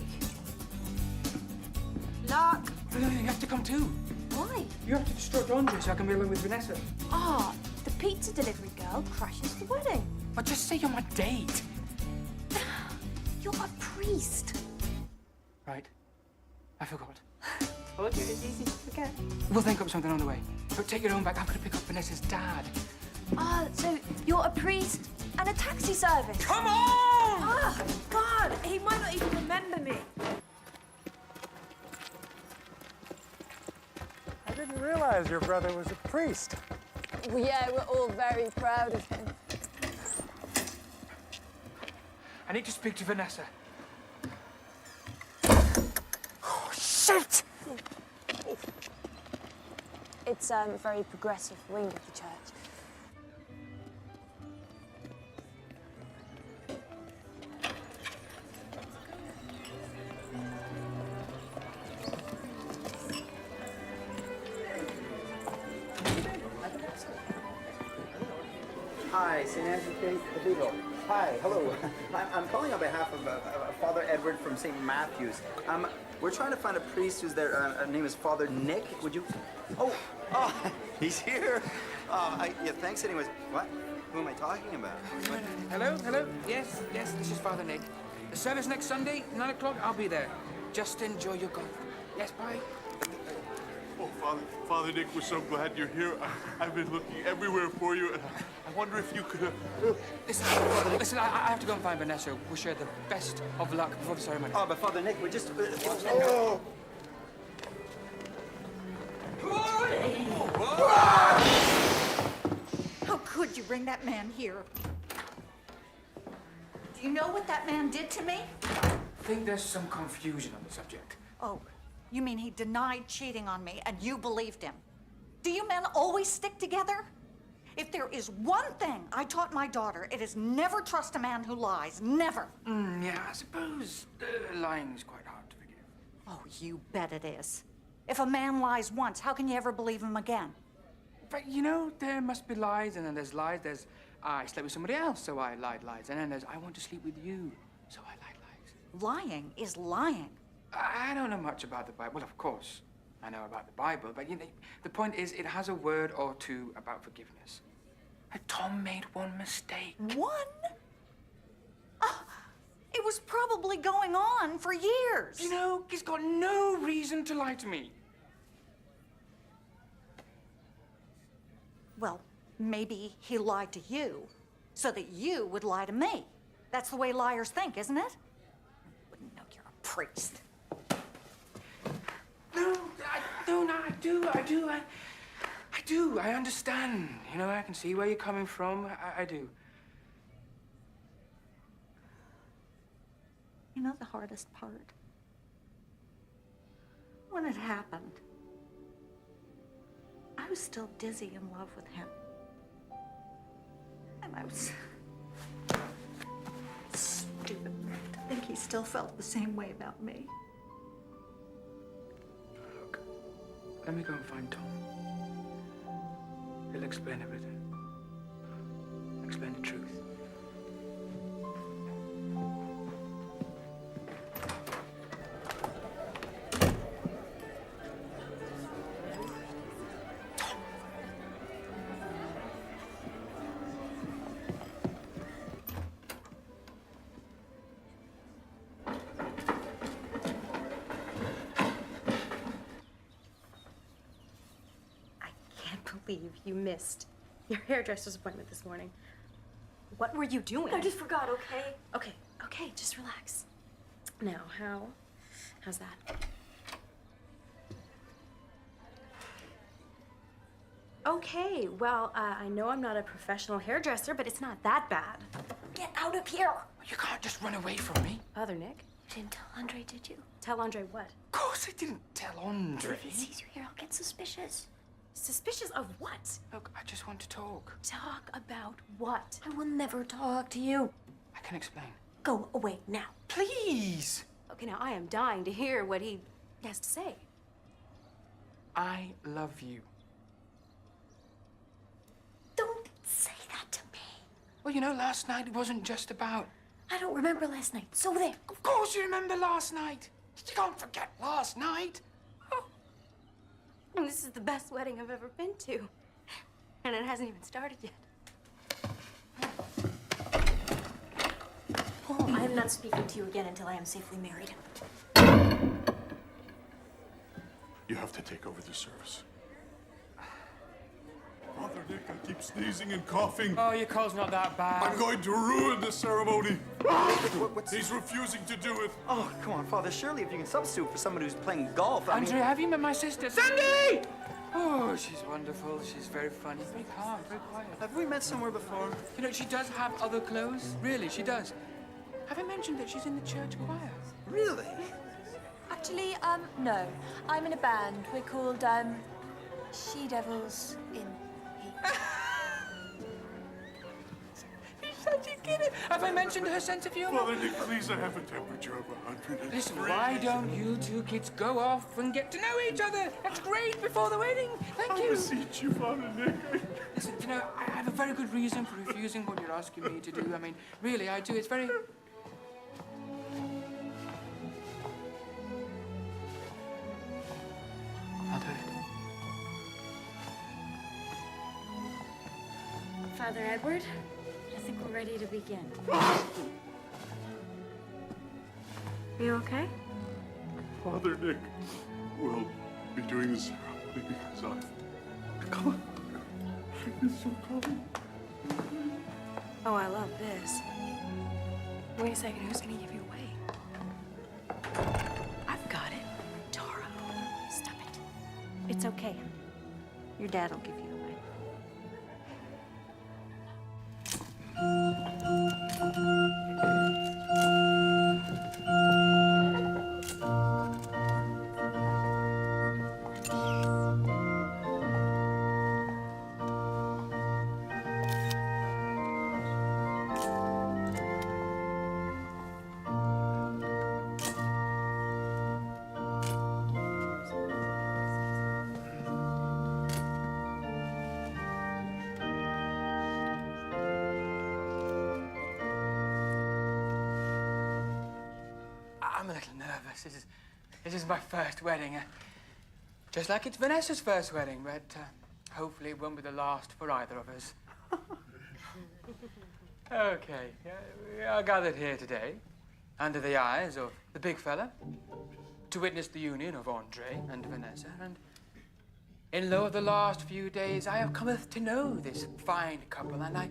Lark. No, you have to come too. Why? You have to distract Andre so I can be alone with Vanessa. Ah, the pizza delivery girl crashes the wedding. But just say you're my date. You're a priest. Right. I forgot. Told you it's easy to forget. We'll think up something on the way. But take your own back. I've got to pick up Vanessa's dad. Ah, so you're a priest and a taxi service. Come on! Ah, God, he might not even remember me. I didn't realize your brother was a priest. Well, yeah, we're all very proud of him. I need to speak to Vanessa. Oh, shit! It's a very progressive wing of the church. Hi, St. Andrew's Cathedral. Hi, hello. I'm calling on behalf of Father Edward from St. Matthew's. We're trying to find a priest who's there. Name is Father Nick. Would you? Oh, he's here. Yeah, thanks. Anyways, what? Who am I talking about? Hello? Yes, this is Father Nick. The service next Sunday, 9 o'clock, I'll be there. Just enjoy your golf. Yes, bye. Oh, Father Nick, we're so glad you're here. I've been looking everywhere for you, and I wonder if you could... Listen, I have to go and find Vanessa. Wish her the best of luck before the ceremony. Oh, but Father Nick, we're just... How could you bring that man here? Do you know what that man did to me? I think there's some confusion on the subject. Oh, you mean he denied cheating on me and you believed him? Do you men always stick together? If there is one thing I taught my daughter, it is never trust a man who lies. Never. Yeah, I suppose lying's quite hard to forgive. Oh, you bet it is. If a man lies once, how can you ever believe him again? But, you know, there must be lies, and then there's lies. There's, I slept with somebody else, so I lied lies. And then there's, I want to sleep with you, so I lied lies. Lying is lying. I don't know much about the Bible. Well, of course, I know about the Bible, but, you know, the point is it has a word or two about forgiveness. And Tom made one mistake. One? It was probably going on for years. You know, he's got no reason to lie to me. Well, maybe he lied to you so that you would lie to me. That's the way liars think, isn't it? Wouldn't know you're a priest. No, I do. I understand. You know, I can see where you're coming from. I do. You know the hardest part? When it happened, I was still dizzy in love with him. And I was stupid to think he still felt the same way about me. Look, let me go and find Tom. He'll explain everything. Explain the truth. Believe you missed your hairdresser's appointment this morning. What were you doing? I just forgot, okay? Okay, just relax. Now, how's that? Okay, well, I know I'm not a professional hairdresser, but it's not that bad. Get out of here! You can't just run away from me. Father Nick? You didn't tell Andre, did you? Tell Andre what? Of course I didn't tell Andre. If he sees you here, I'll get suspicious. Suspicious of what? Look, I just want to talk. Talk about what? I will never talk to you. I can explain. Go away now. Please! Okay, now I am dying to hear what he has to say. I love you. Don't say that to me. Well, you know, last night it wasn't just about... I don't remember last night, so there. Of course you remember last night. You can't forget last night. And this is the best wedding I've ever been to. And it hasn't even started yet. Paul, I am not speaking to you again until I am safely married. You have to take over the service. Father Nick, I keep sneezing and coughing. Oh, your cold's not that bad. I'm going to ruin the ceremony. He's refusing to do it. Oh, come on, Father. Surely if you can substitute for someone who's playing golf, I mean... Andrea, have you met my sister? Sandy! Oh, she's wonderful. She's very funny. Very calm, very quiet. Have we met somewhere before? You know, she does have other clothes. Really, she does. Have I mentioned that she's in the church choir? Really? Actually, no. I'm in a band. We're called, She Devils in Heat. You're such a kid. Have I mentioned her sense of humor? Father Nick, please, I have a temperature of 103. Listen, why don't you two kids go off and get to know each other? That's great before the wedding. Thank you. I beseech you, Father Nick. Listen, you know, I have a very good reason for refusing what you're asking me to do. I mean, really, I do. It's very... I'll do it. Father Edward, I think we're ready to begin. Are you okay? Father Nick will be doing the ceremony because I've come. It's so cold. Oh, I love this. Wait a second, who's gonna give you away? I've got it. Tara. Stop it. It's okay. Your dad will give you away. I'm a little nervous. This is my first wedding. Just like it's Vanessa's first wedding, but hopefully it won't be the last for either of us. Okay, we are gathered here today, under the eyes of the big fella, to witness the union of Andre and Vanessa, and in lo of the last few days I have cometh to know this fine couple, and I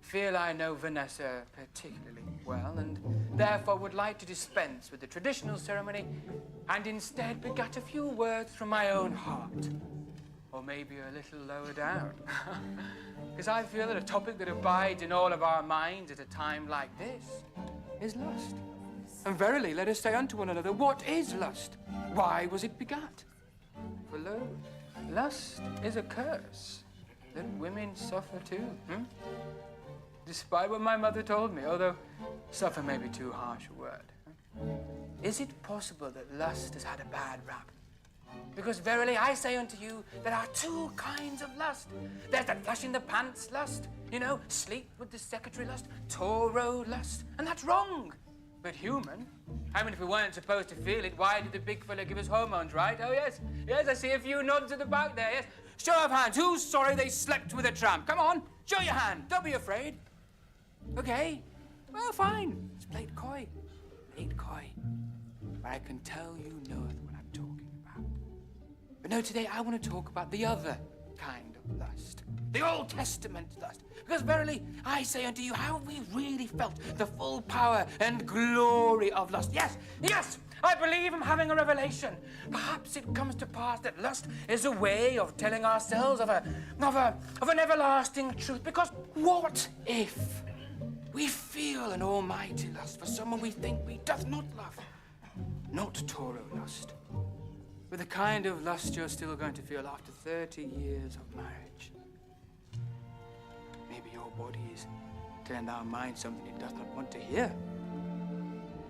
feel I know Vanessa particularly well, and therefore would like to dispense with the traditional ceremony and instead begat a few words from my own heart. Or maybe a little lower down. Because I feel that a topic that abides in all of our minds at a time like this is lust. And verily, let us say unto one another, what is lust? Why was it begat? For lo, lust is a curse that women suffer too. Despite what my mother told me, although suffer may be too harsh a word. Is it possible that lust has had a bad rap? Because verily I say unto you, there are two kinds of lust. There's that flash in the pants lust, you know, sleep with the secretary lust, Toro lust, and that's wrong. But human. I mean, if we weren't supposed to feel it, why did the big fella give us hormones, right? Oh, yes. Yes, I see a few nods at the back there, yes. Show of hands, who's sorry they slept with a tramp? Come on, show your hand, don't be afraid. Okay, well, fine. It's played coy. Played coy. But I can tell you knoweth what I'm talking about. But no, today I want to talk about the other kind of lust, the Old Testament lust. Because verily, I say unto you, how have we really felt the full power and glory of lust? Yes, yes, I believe I'm having a revelation. Perhaps it comes to pass that lust is a way of telling ourselves of an everlasting truth. Because what if we feel an almighty lust for someone we think we doth not love? Not Toro lust, but the kind of lust you're still going to feel after 30 years of marriage. Maybe your body is telling our mind something it does not want to hear.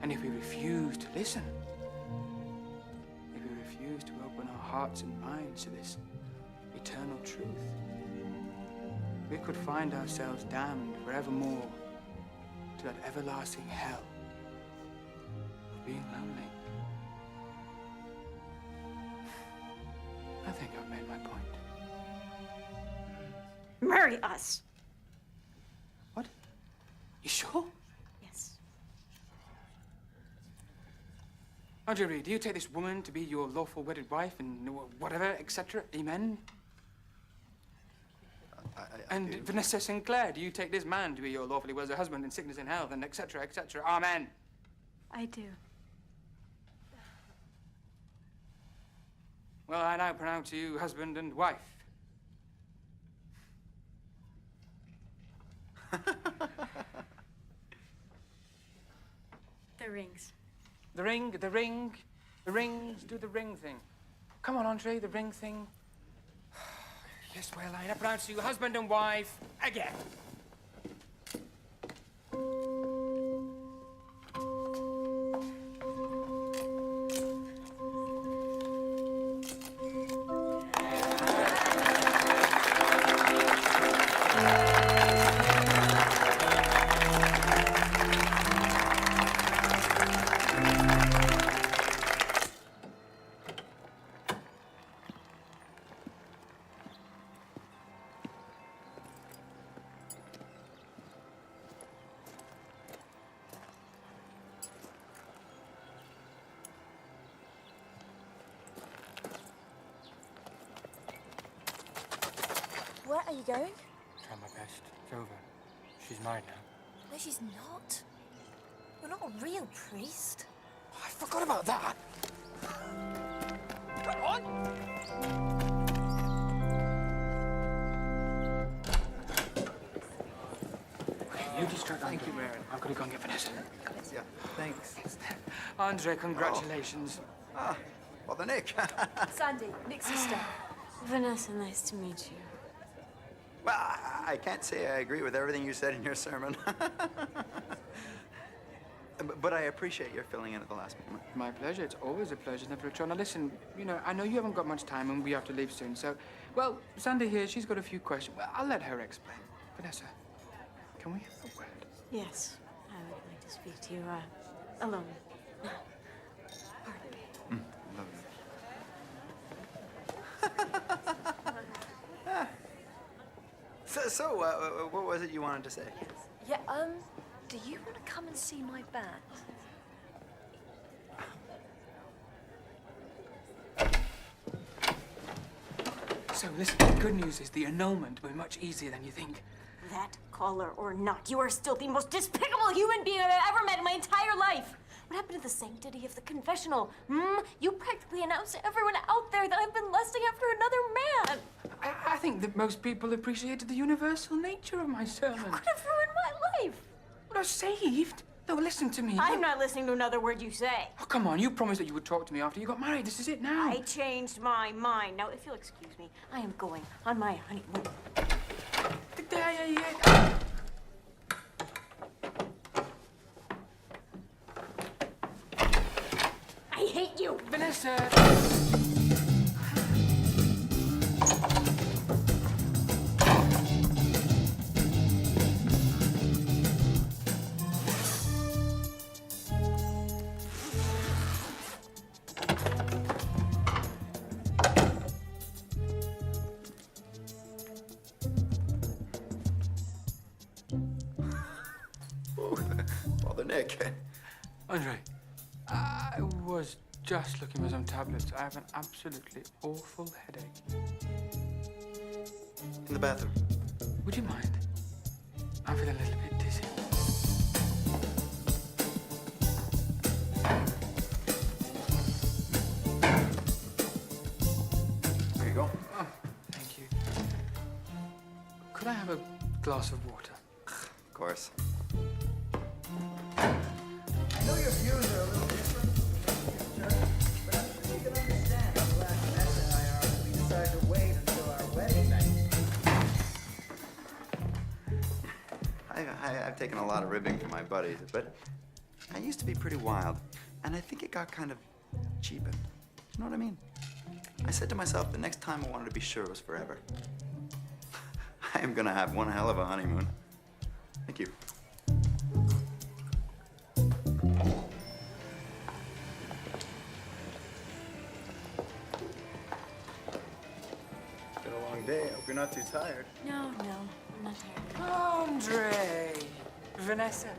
And if we refuse to listen, if we refuse to open our hearts and minds to this eternal truth, we could find ourselves damned forevermore to that everlasting hell of being lonely. I think I've made my point. Marry us. What? You sure? Yes. Andre Reed, do you take this woman to be your lawful wedded wife and whatever, etc.? Amen? And Vanessa Sinclair, do you take this man to be your lawfully wedded husband in sickness and health and etc., etc.? Amen. I do. Well, I now pronounce you husband and wife. The rings. The rings, do the ring thing. Come on, Andre, the ring thing. Yes, well, I now pronounce you husband and wife again. Where are you going? Try my best. It's over. She's married now. No, she's not. You're not a real priest. I forgot about that. Come on. You distract Andre. Thank you, Mary. I've got to go and get Vanessa. Yeah, thanks. Andre, congratulations. Ah, Father Nick. Sandy, Nick's sister. Vanessa, nice to meet you. Well, I can't say I agree with everything you said in your sermon. But I appreciate your filling in at the last moment. My pleasure. It's always a pleasure, never a chore. Now listen, I know you haven't got much time and we have to leave soon, so, well, Sandy here, she's got a few questions. Well, I'll let her explain. Vanessa, can we have a word? Yes, I would like to speak to you, alone. So, what was it you wanted to say? Yeah, do you want to come and see my band? So, listen, the good news is the annulment will be much easier than you think. That collar or not, you are still the most despicable human being I've ever met in my entire life. What happened to the sanctity of the confessional? You practically announced to everyone out there that I've been lusting after another man. I think that most people appreciated the universal nature of my sermon. You could have ruined my life. Well, saved? No, listen to me. I'm not listening to another word you say. Oh, come on, you promised that you would talk to me after you got married. This is it now. I changed my mind. Now, if you'll excuse me, I am going on my honeymoon. I hate you. Vanessa. Father Nick. Andre, I was just looking for some tablets. I have an absolutely awful headache. In the bathroom. Would you mind? I'm feeling a little bit dizzy. There you go. Oh, thank you. Could I have a glass of water? Of course. I know your views are a little different, but I'm sure you can understand how glad Vanessa and I are that we decided to wait until our wedding night. I've taken a lot of ribbing from my buddies, but I used to be pretty wild, and I think it got kind of cheapened. You know what I mean? I said to myself, the next time I wanted to be sure it was forever. I am gonna have one hell of a honeymoon. Thank you. Been a long day. I hope you're not too tired. No, I'm not tired. Andre! Vanessa,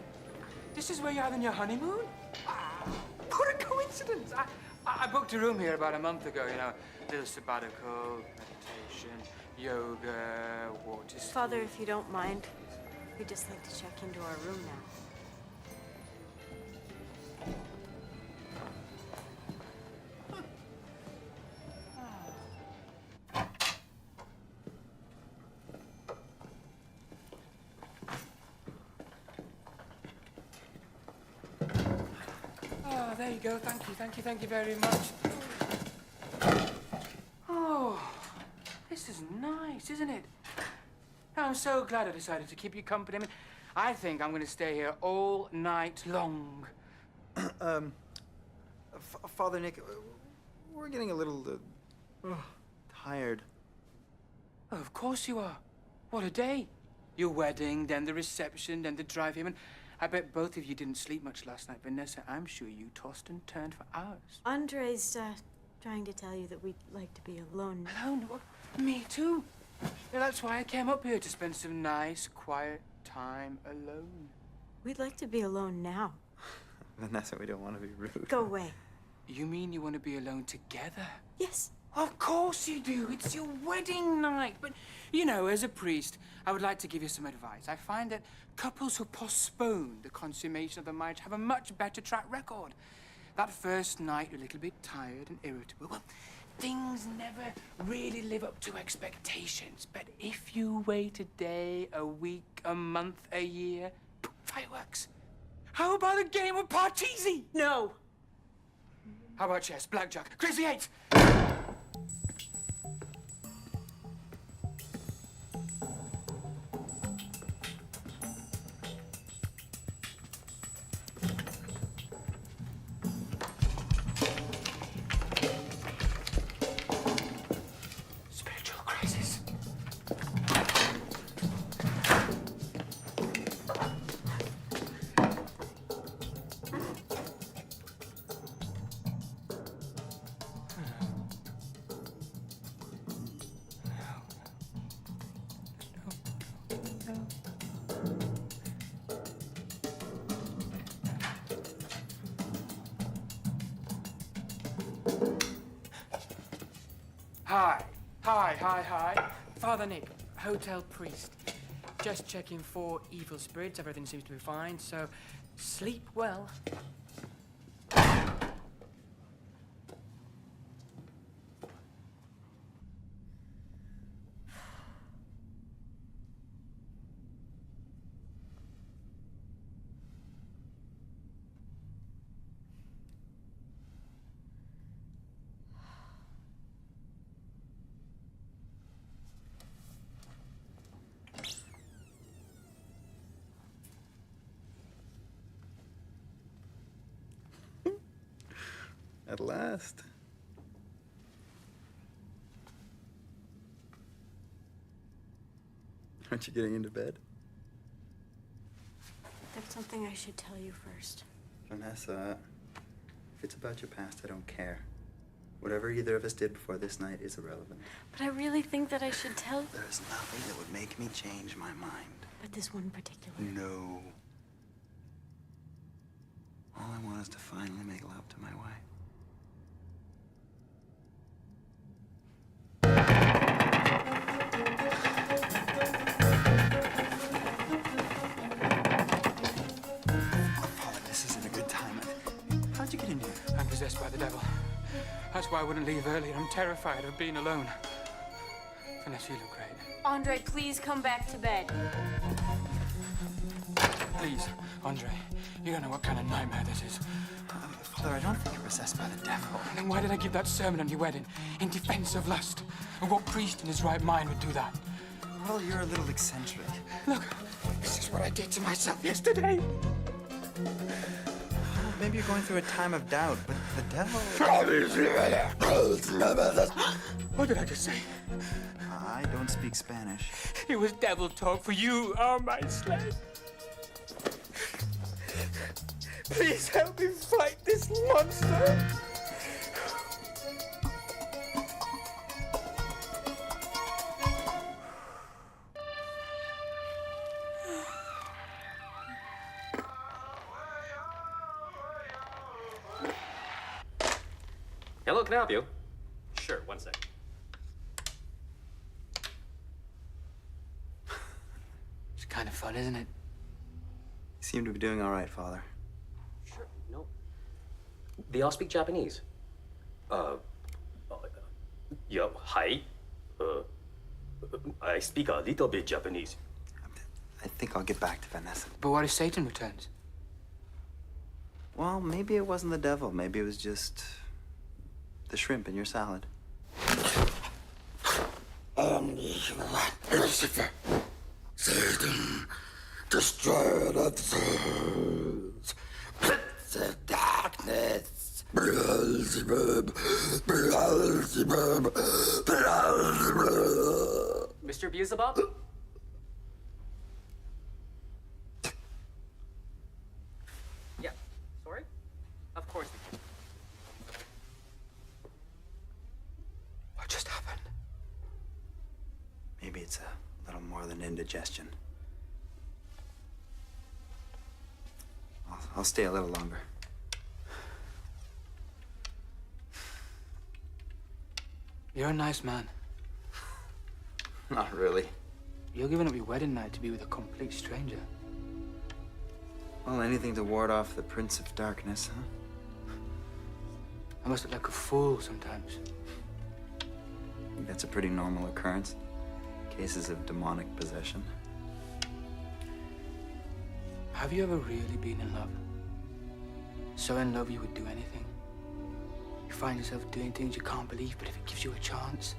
this is where you're having your honeymoon? Ah, what a coincidence! I booked a room here about a month ago, you know. A little sabbatical, meditation, yoga, water skiing. Father, if you don't mind, we'd just like to check into our room now. Oh, there you go. Thank you very much. Oh, this is nice, isn't it? I'm so glad I decided to keep you company. I mean, I think I'm going to stay here all night long. Father Nick, we're getting a little tired. Oh, of course you are. What a day. Your wedding, then the reception, then the drive home. And I bet both of you didn't sleep much last night. Vanessa, I'm sure you tossed and turned for hours. Andre's trying to tell you that we'd like to be alone. Alone? Well, me too. Yeah, that's why I came up here, to spend some nice, quiet time alone. We'd like to be alone now. Vanessa, we don't want to be rude. Go away. You mean you want to be alone together? Yes. Of course you do. It's your wedding night. But, you know, as a priest, I would like to give you some advice. I find that couples who postpone the consummation of the marriage have a much better track record. That first night, you're a little bit tired and irritable. Well, things never really live up to expectations. But if you wait a day, a week, a month, a year, fireworks. How about a game of Parcheesi? No. How about chess, blackjack, crazy eights? Spiritual crisis. Hi. Father Nick, hotel priest. Just checking for evil spirits. Everything seems to be fine, so sleep well. At last. Aren't you getting into bed? There's something I should tell you first. Vanessa, if it's about your past, I don't care. Whatever either of us did before this night is irrelevant. But I really think that I should tell. There's nothing that would make me change my mind. But this one in particular. No. All I want is to finally make love to my wife. possessed by the devil. That's why I wouldn't leave earlier. I'm terrified of being alone. Vanessa, you look great. Andre, please come back to bed. Please, Andre, you don't know what kind of nightmare this is. Father, I don't think you're possessed by the devil. Then why did I give that sermon on your wedding? In defense of lust? And what priest in his right mind would do that? Well, you're a little eccentric. Look, this is what I did to myself yesterday. Well, maybe you're going through a time of doubt, but the devil... What did I just say? I don't speak Spanish. It was devil talk, for you are my slave. Please help me fight this monster. Hello, can I help you? Sure, one sec. It's kind of fun, isn't it? You seem to be doing all right, Father. Sure, no. They all speak Japanese. Yeah, hi. I speak a little bit Japanese. I think I'll get back to Vanessa. But what if Satan returns? Well, maybe it wasn't the devil. Maybe it was just the shrimp in your salad. Lucifer, Satan, destroyer of souls, prince of darkness, Beelzebub, Beelzebub, Beelzebub. Mr. Beelzebub? Yeah, sorry? Of course we can. What just happened? Maybe it's a little more than indigestion. I'll stay a little longer. You're a nice man. Not really. You're giving up your wedding night to be with a complete stranger. Well, anything to ward off the Prince of Darkness, huh? I must look like a fool sometimes. I think that's a pretty normal occurrence. Cases of demonic possession. Have you ever really been in love? So in love you would do anything? You find yourself doing things you can't believe, but if it gives you a chance,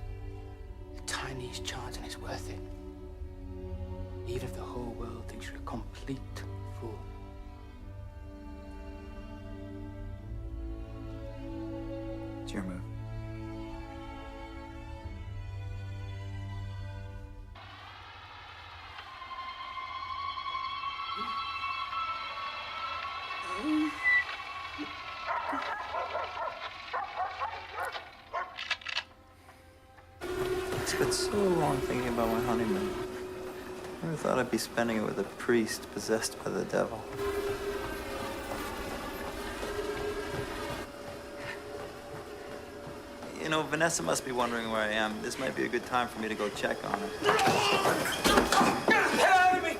the tiniest chance, and it's worth it. Even if the whole world thinks you're a complete fool. It's your move. It's been so long thinking about my honeymoon. Never thought I'd be spending it with a priest possessed by the devil. You know, Vanessa must be wondering where I am. This might be a good time for me to go check on her. Get out of me!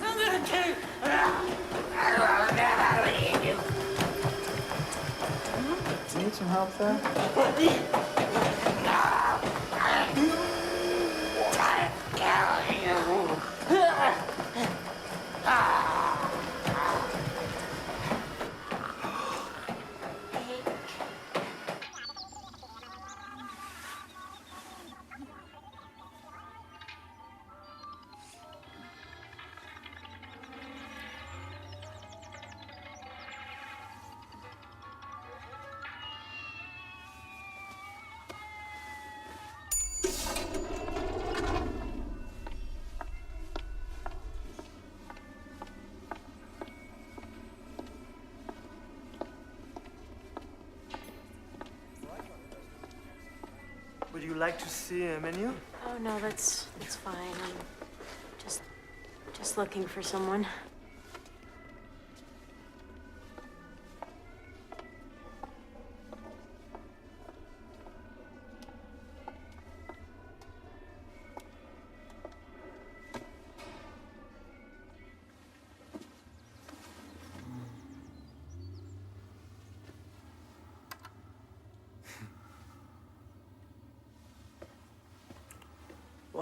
I'm gonna kill you! Do you need some help there? Would you like to see a menu? Oh no, that's fine. I'm just looking for someone.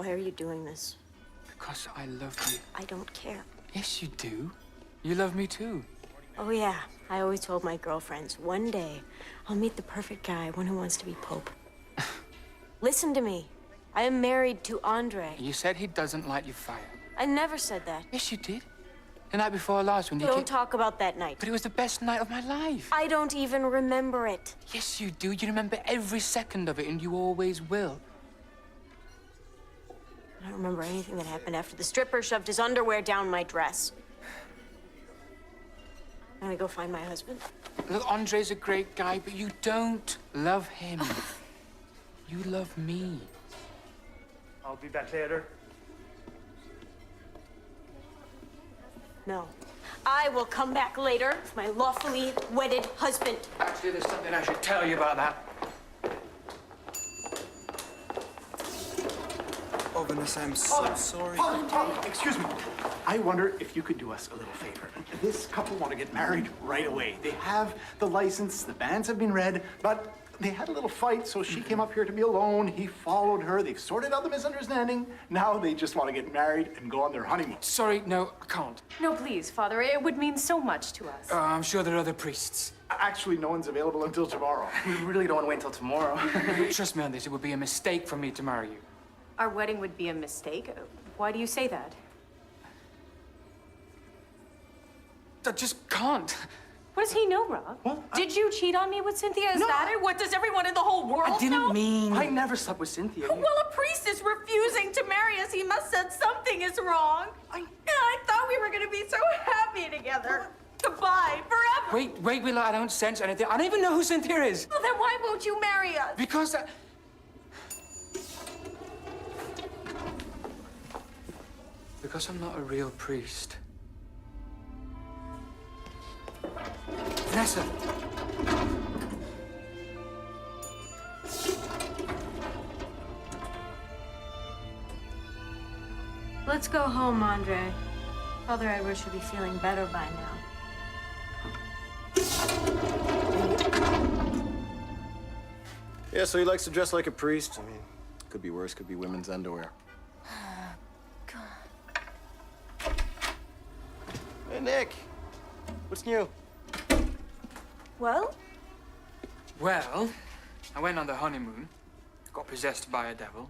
Why are you doing this? Because I love you. I don't care. Yes, you do. You love me too. Oh, yeah. I always told my girlfriends, one day I'll meet the perfect guy, one who wants to be Pope. Listen to me. I am married to Andre. You said he doesn't light your fire. I never said that. Yes, you did. The night before last when you Don't talk about that night. But it was the best night of my life. I don't even remember it. Yes, you do. You remember every second of it, and you always will. I don't remember anything that happened after the stripper shoved his underwear down my dress. I'm gonna go find my husband. Look, Andre's a great guy, but you don't love him. You love me. I'll be back later. No. I will come back later with my lawfully wedded husband. Actually, there's something I should tell you about that. Oh, Vanessa, I'm so sorry. Excuse me. I wonder if you could do us a little favor. This couple want to get married right away. They have the license, the banns have been read, but they had a little fight, so she came up here to be alone. He followed her. They've sorted out the misunderstanding. Now they just want to get married and go on their honeymoon. Sorry, no, I can't. No, please, Father. It would mean so much to us. I'm sure there are other priests. Actually, no one's available until tomorrow. We really don't want to wait until tomorrow. Trust me on this, it would be a mistake for me to marry you. Our wedding would be a mistake. Why do you say that? I just can't. What does he know, Rob? Did you cheat on me with Cynthia? Is that it? What, does everyone in the whole world I didn't know? mean... I never slept with Cynthia. Well, a priest is refusing to marry us. He must have said something is wrong. I thought we were going to be so happy together. Goodbye, forever. Wait, Willow, I don't sense anything. I don't even know who Cynthia is. Well, then why won't you marry us? Because Because I'm not a real priest. Vanessa! Let's go home, Andre. Father Edward should be feeling better by now. Yeah, so he likes to dress like a priest. I mean, could be worse, could be women's underwear. Hey, Nick. What's new? Well? Well, I went on the honeymoon, got possessed by a devil,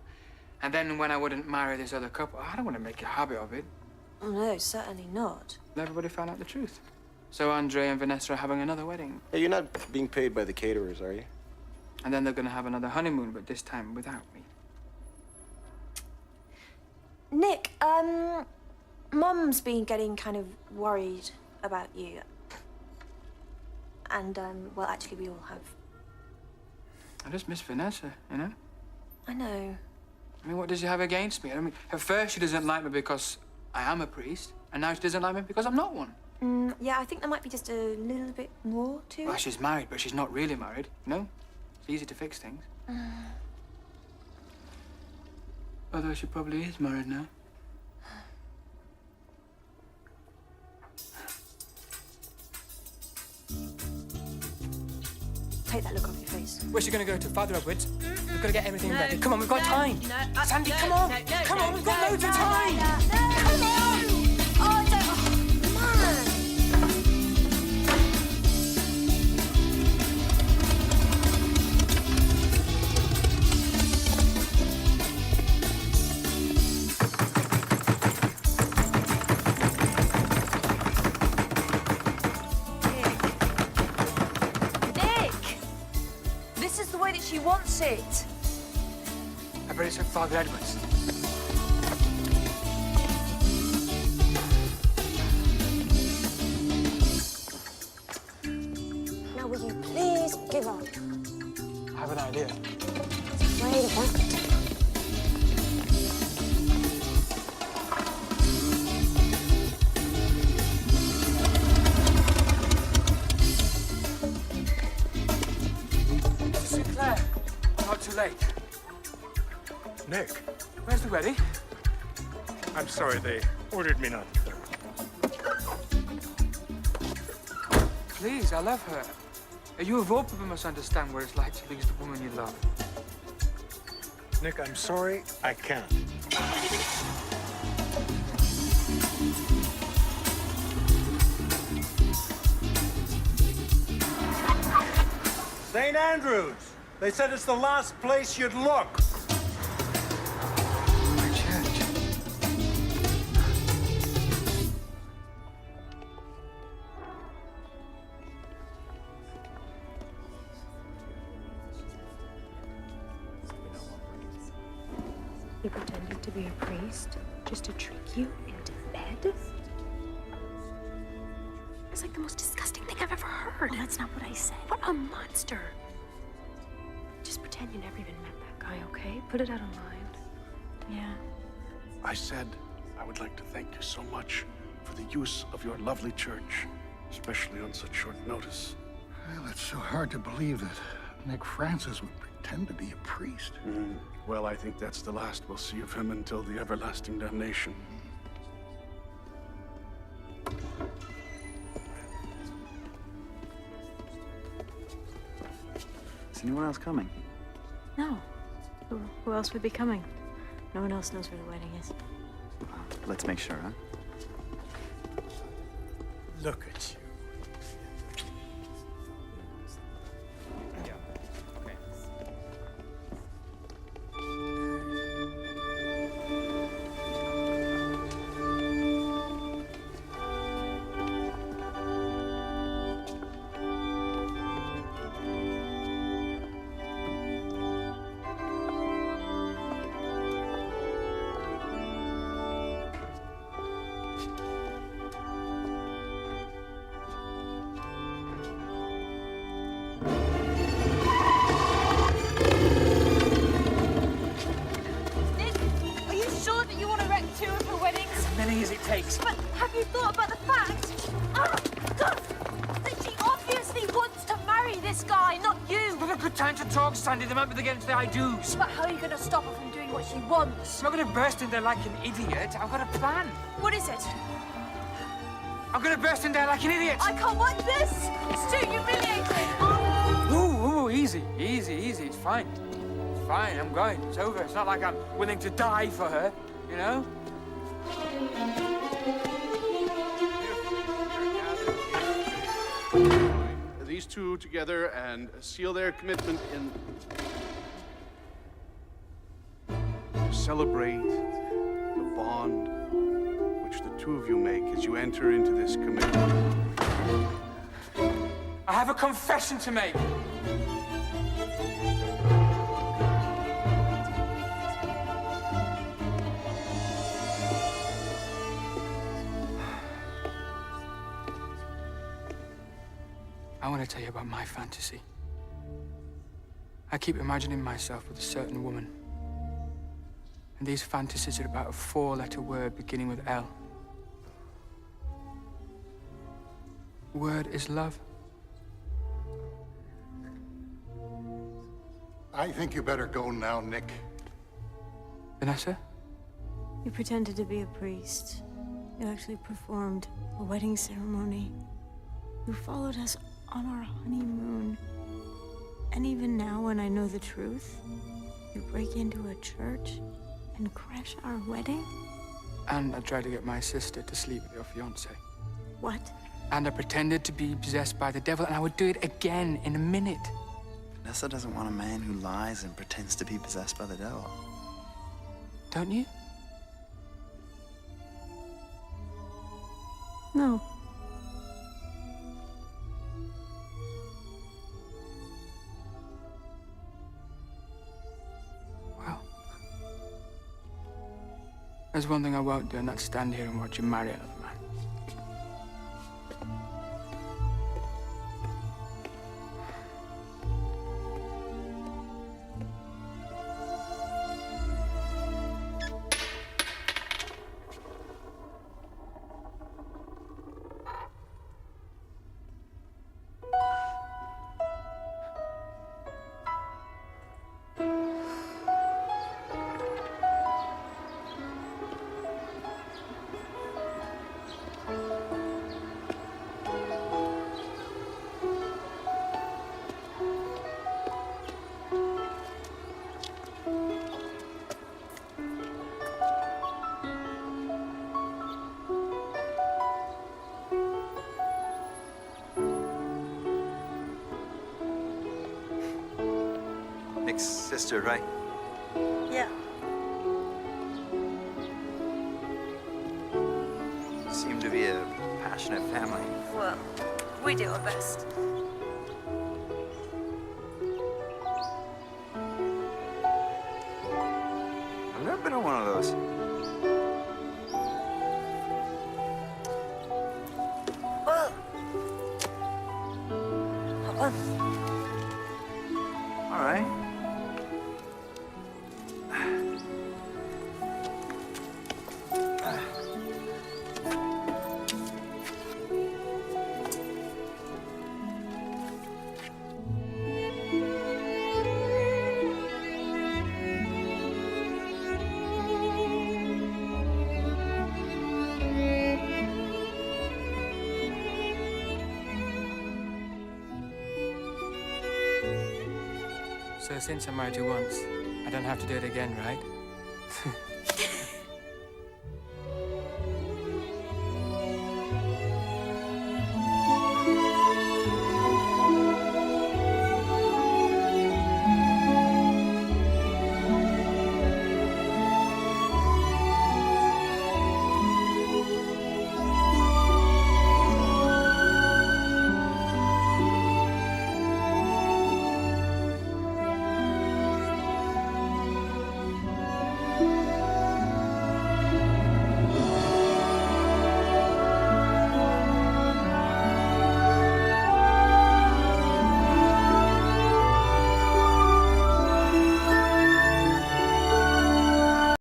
and then when I wouldn't marry this other couple, I don't want to make a habit of it. Oh, no, certainly not. Everybody found out the truth. So Andre and Vanessa are having another wedding. Hey, you're not being paid by the caterers, are you? And then they're going to have another honeymoon, but this time without me. Nick, Mum's been getting kind of worried about you. And, well, actually, we all have. I just miss Vanessa, you know? I know. I mean, what does she have against me? I mean, at first she doesn't like me because I am a priest, and now she doesn't like me because I'm not one. Yeah, I think there might be just a little bit more to it. Well, she's married, but she's not really married, you know? It's easy to fix things. Although she probably is married now. Take that look off your face. Where's she gonna go to? Father Edwards? We've got to get everything ready. Come on, we've got time. Sandy, come on. Come on, we've got loads of time. Come on! Oh, don't... Oh, man! Nick! This is the way that she wants it. I bet it's at Father Edwards. Now, will you please give up? I have an idea. Afraid of what? Sinclair, not too late. Nick, Where's the wedding? I'm sorry, they ordered me not to film. Please, I love her. You of all people must understand what it's like to lose the woman you love. Nick, I'm sorry, I can't. St. Andrews. They said it's the last place you'd look. My church. He pretended to be a priest just to trick you into bed? It's like the most disgusting thing I've ever heard. Well, that's not what I said. What a monster. Just pretend you never even met that guy, okay? Put it out of mind. Yeah. I said I would like to thank you so much for the use of your lovely church, especially on such short notice. Well, it's so hard to believe that Nick Francis would pretend to be a priest. Well, I think that's the last we'll see of him until the everlasting damnation. Is anyone else coming? No. Who else would be coming? No one else knows where the wedding is. Let's make sure, huh? Look at you. Nick, are you sure that you want to wreck 2 of her weddings? As many as it takes. But have you thought about the fact that she obviously wants to marry this guy, not you? It's not a good time to talk, Sandy. They might be against the I do's. But how are you going to stop her from doing what she wants? I'm not going to burst in there like an idiot. I've got a plan. What is it? I'm going to burst in there like an idiot. I can't watch this. It's too humiliating. Ooh, easy. It's fine. It's fine. I'm going. It's over. It's not like I'm willing to die for her, you know? These two together and seal their commitment in... to celebrate the bond which the two of you make as you enter into this commitment. I have a confession to make. I want to tell you about my fantasy. I keep imagining myself with a certain woman. And these fantasies are about a 4-letter word beginning with L. The word is love. I think you better go now, Nick. Vanessa? You pretended to be a priest. You actually performed a wedding ceremony. You followed us on our honeymoon. And even now, when I know the truth, you break into a church and crash our wedding? And I tried to get my sister to sleep with your fiancé. What? And I pretended to be possessed by the devil, and I would do it again in a minute. Vanessa doesn't want a man who lies and pretends to be possessed by the devil. Don't you? No. Well, there's one thing I won't do, and that's stand here and watch you marry another man. Nick's sister, right? Yeah. Seem to be a passionate family. Well, we do our best. I've never been on one of those. Well, All right. So since I married you once, I don't have to do it again, right?